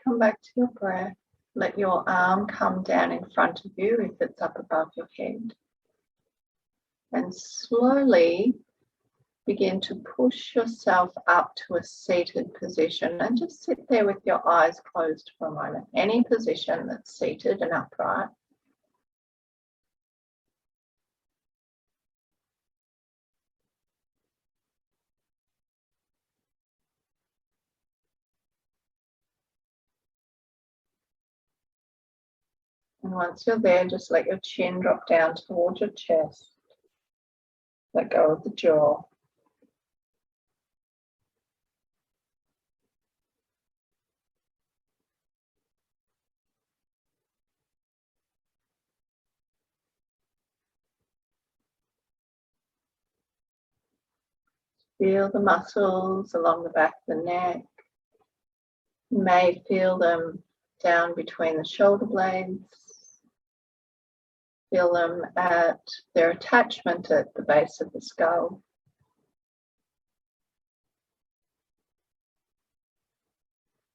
Come back to your breath. Let your arm come down in front of you if it's up above your head. And slowly begin to push yourself up to a seated position and just sit there with your eyes closed for a moment. Any position that's seated and upright. And once you're there, just let your chin drop down towards your chest. Let go of the jaw. Feel the muscles along the back of the neck. You may feel them down between the shoulder blades. Feel them at their attachment at the base of the skull.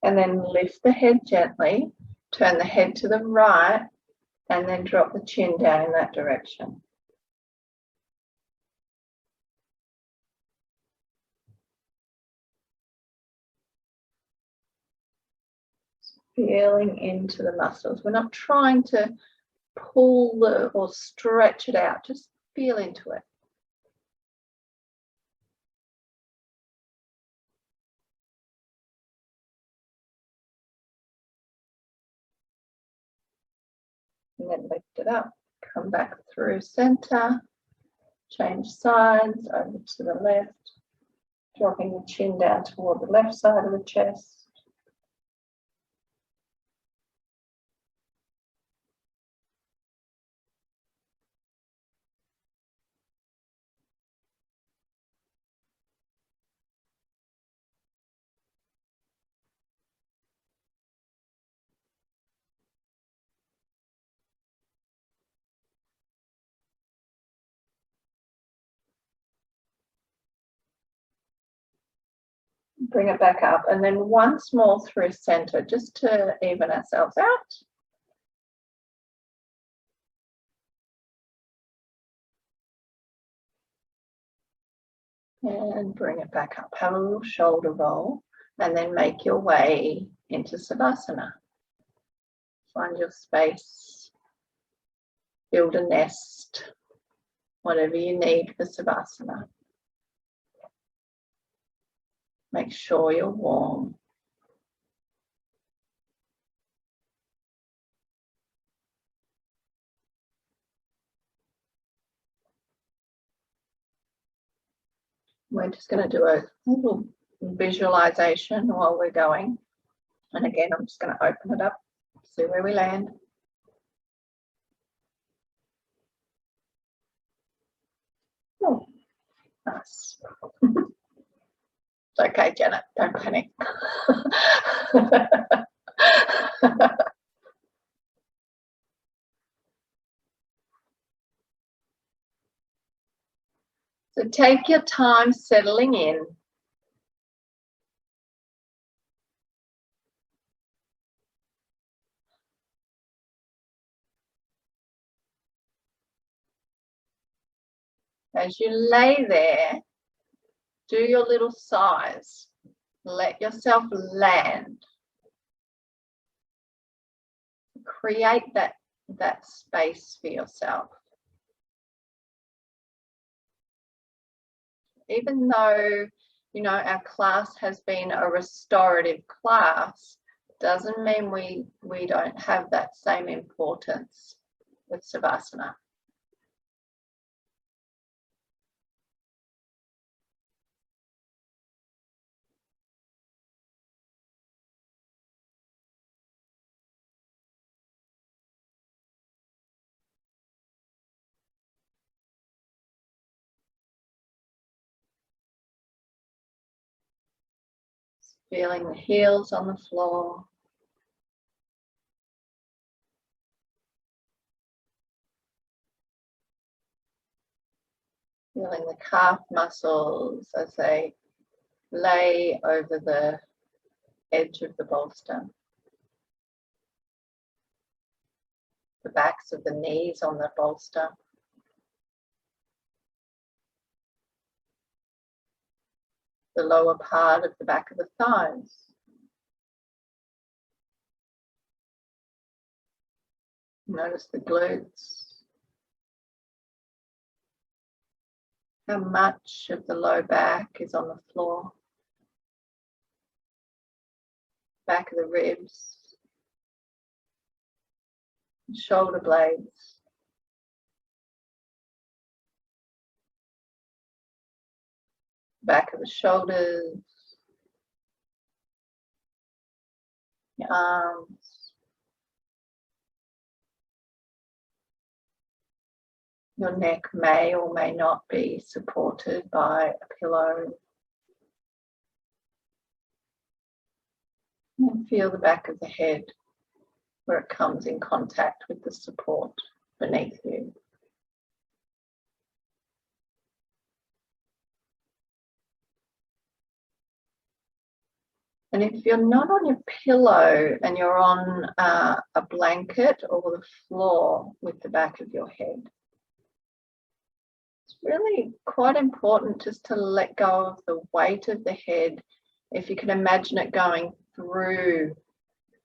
And then lift the head gently, turn the head to the right, and then drop the chin down in that direction. Feeling into the muscles. We're not trying to pull or stretch it out, just feel into it. And then lift it up, come back through center, change sides over to the left, dropping the chin down toward the left side of the chest. Bring it back up, and then once more through center, just to even ourselves out. And bring it back up. Have a little shoulder roll, and then make your way into Savasana. Find your space, build a nest, whatever you need for Savasana. Make sure you're warm. We're just going to do a little visualization while we're going. And again, I'm just going to open it up, see where we land. Oh, nice. It's okay, Janet, don't panic. So take your time settling in. As you lay there, do your little sighs. Let yourself land. Create that space for yourself. Even though, you know, our class has been a restorative class, doesn't mean we don't have that same importance with Savasana. Feeling the heels on the floor. Feeling the calf muscles as they lay over the edge of the bolster. The backs of the knees on the bolster. The lower part of the back of the thighs. Notice the glutes. How much of the low back is on the floor? Back of the ribs. Shoulder blades. Back of the shoulders. Your arms. Your neck may or may not be supported by a pillow. And feel the back of the head where it comes in contact with the support beneath you. And if you're not on your pillow and you're on a blanket or the floor with the back of your head, it's really quite important just to let go of the weight of the head. If you can imagine it going through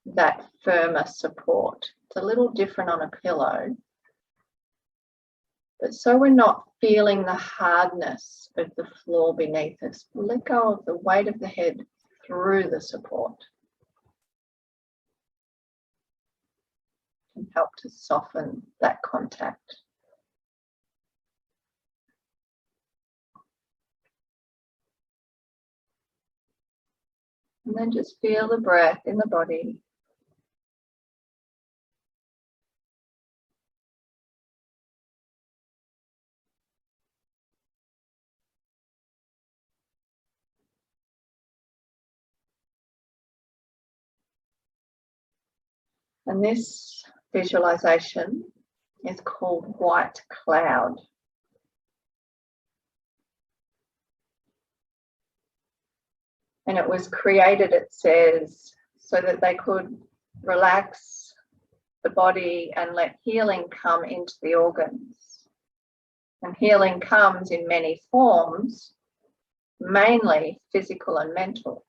that firmer support. It's a little different on a pillow, but so we're not feeling the hardness of the floor beneath us, let go of the weight of the head through the support. Can help to soften that contact. And then just feel the breath in the body. And this visualization is called white cloud. And it was created, it says, so that they could relax the body and let healing come into the organs. And healing comes in many forms, mainly physical and mental.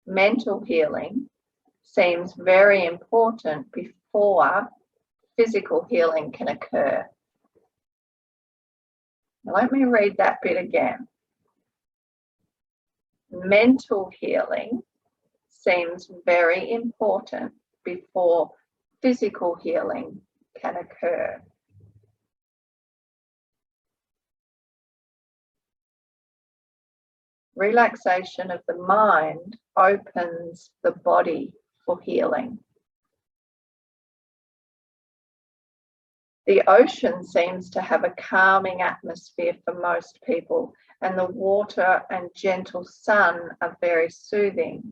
Mental healing seems very important before physical healing can occur. Now, let me read that bit again. Mental healing seems very important before physical healing can occur. Relaxation of the mind opens the body for healing. The ocean seems to have a calming atmosphere for most people, and the water and gentle sun are very soothing.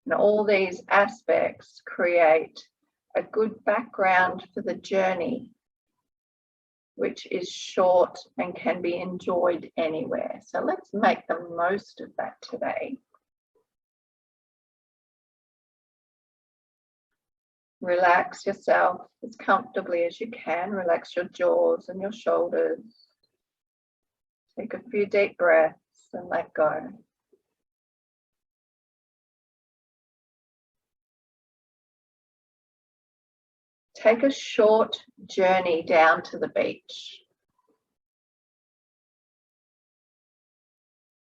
And all these aspects create a good background for the journey, which is short and can be enjoyed anywhere. So let's make the most of that today. Relax yourself as comfortably as you can. Relax your jaws and your shoulders. Take a few deep breaths and let go. Take a short journey down to the beach.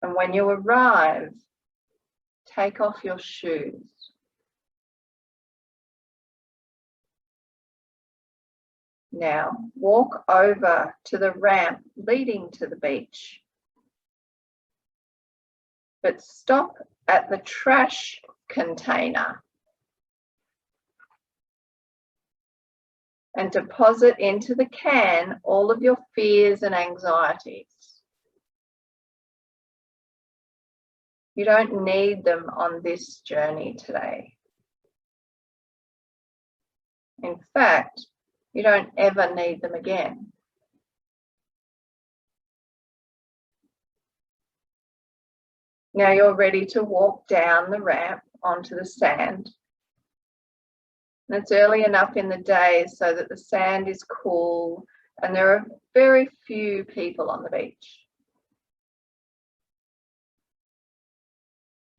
And when you arrive, take off your shoes. Now, walk over to the ramp leading to the beach, but stop at the trash container and deposit into the can all of your fears and anxieties. You don't need them on this journey today. In fact, you don't ever need them again. Now you're ready to walk down the ramp onto the sand. And it's early enough in the day so that the sand is cool and there are very few people on the beach.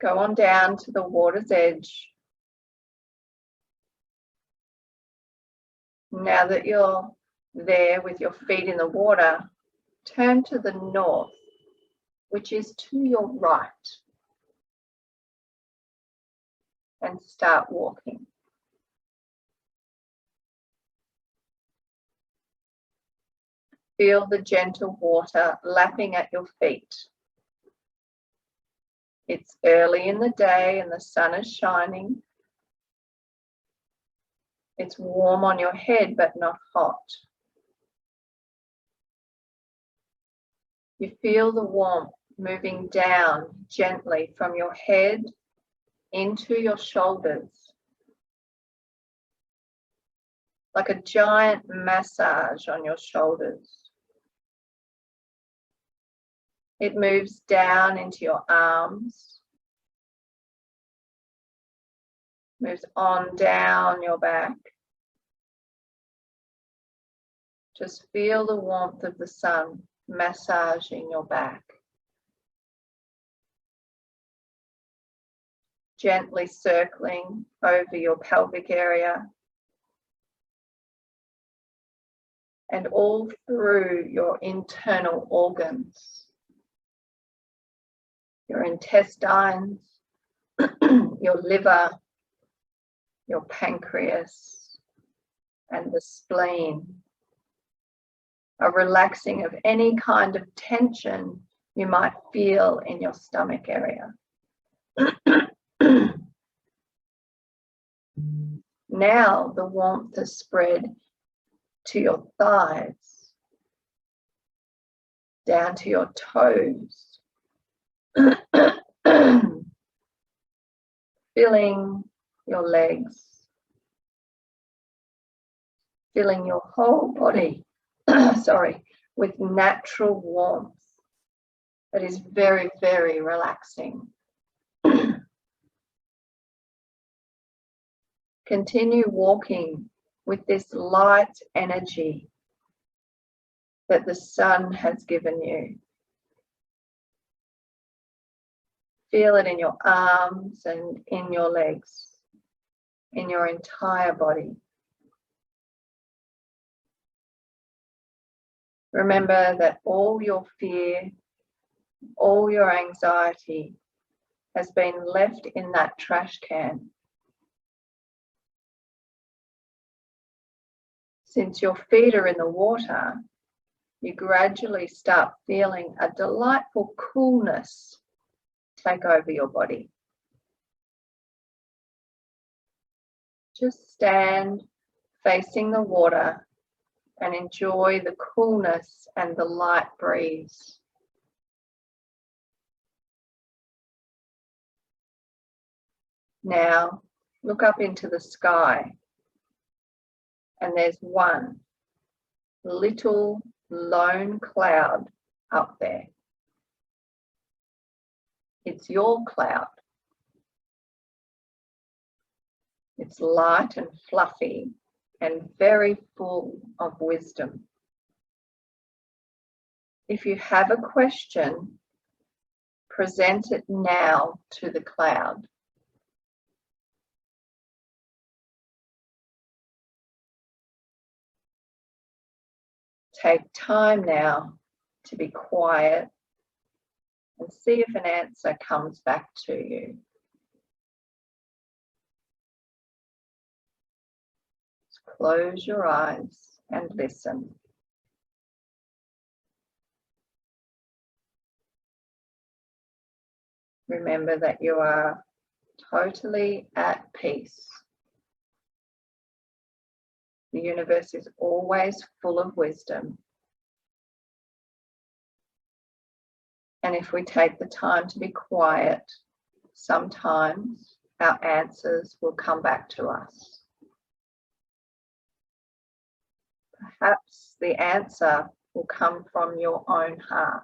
Go on down to the water's edge. Now that you're there with your feet in the water, turn to the north, which is to your right, and start walking. Feel the gentle water lapping at your feet. It's early in the day and the sun is shining. It's warm on your head, but not hot. You feel the warmth moving down gently from your head into your shoulders like a giant massage on your shoulders. It moves down into your arms, moves on down your back. Just feel the warmth of the sun massaging your back. Gently circling over your pelvic area and all through your internal organs, your intestines, your liver, your pancreas, and the spleen, a relaxing of any kind of tension you might feel in your stomach area. Now the warmth has spread to your thighs, down to your toes, filling your legs, filling your whole body, with natural warmth that is very, very relaxing. Continue walking with this light energy that the sun has given you. Feel it in your arms and in your legs, in your entire body. Remember that all your fear, all your anxiety has been left in that trash can. Since your feet are in the water, you gradually start feeling a delightful coolness take over your body. Just stand facing the water and enjoy the coolness and the light breeze. Now, look up into the sky, and there's one little lone cloud up there. It's your cloud. It's light and fluffy and very full of wisdom. If you have a question, present it now to the cloud. Take time now to be quiet and see if an answer comes back to you. Just close your eyes and listen. Remember that you are totally at peace. The universe is always full of wisdom. And if we take the time to be quiet, sometimes our answers will come back to us. Perhaps the answer will come from your own heart.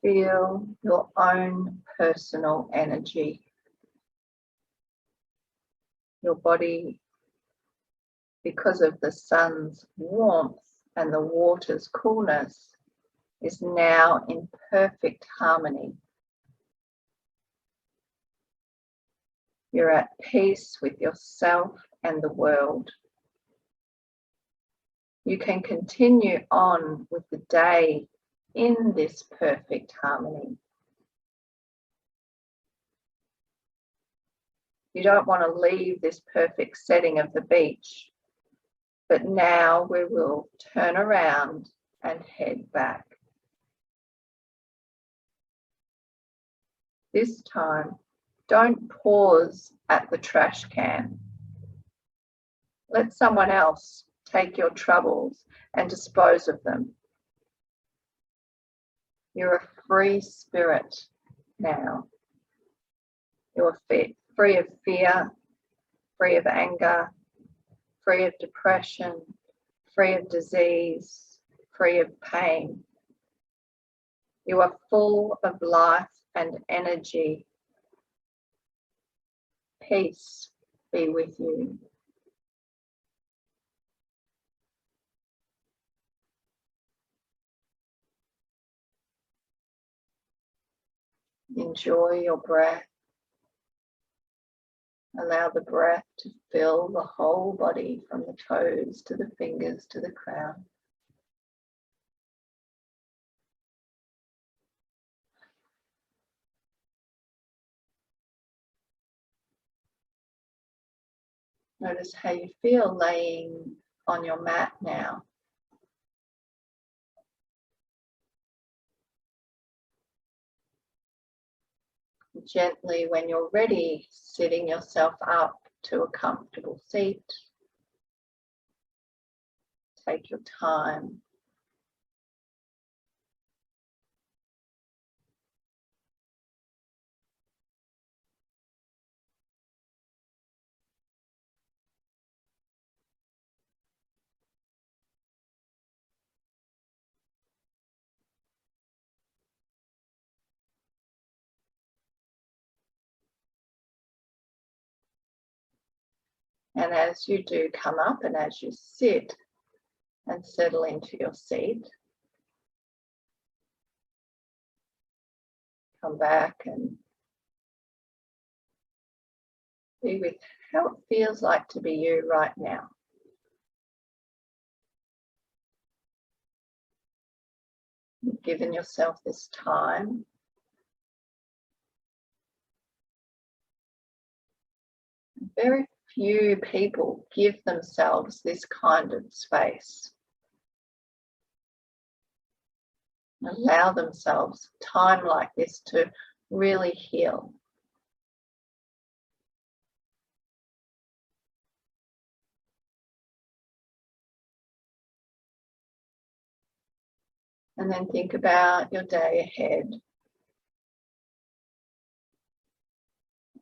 Feel your own personal energy. Your body, because of the sun's warmth and the water's coolness, is now in perfect harmony. You're at peace with yourself and the world. You can continue on with the day in this perfect harmony. You don't want to leave this perfect setting of the beach, but now we will turn around and head back. This time, don't pause at the trash can. Let someone else take your troubles and dispose of them. You're a free spirit now. You're free of fear, free of anger, free of depression, free of disease, free of pain. You are full of life and energy. Peace be with you. Enjoy your breath. Allow the breath to fill the whole body from the toes to the fingers to the crown. Notice how you feel laying on your mat now. Gently, when you're ready, sitting yourself up to a comfortable seat. Take your time. And as you do come up and as you sit and settle into your seat, come back and be with how it feels like to be you right now. You've given yourself this time. Very few people give themselves this kind of space. Allow themselves time like this to really heal. And then think about your day ahead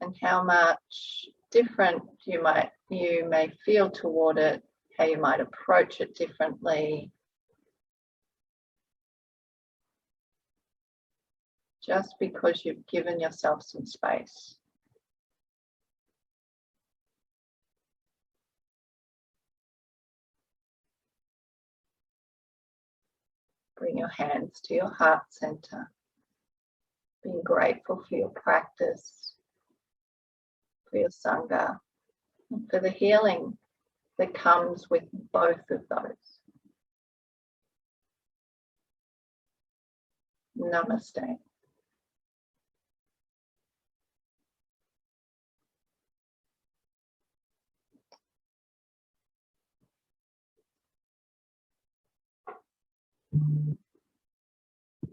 and how much different you may feel toward it, how you might approach it differently. Just because you've given yourself some space. Bring your hands to your heart center. Being grateful for your practice, for your Sangha, and for the healing that comes with both of those. Namaste.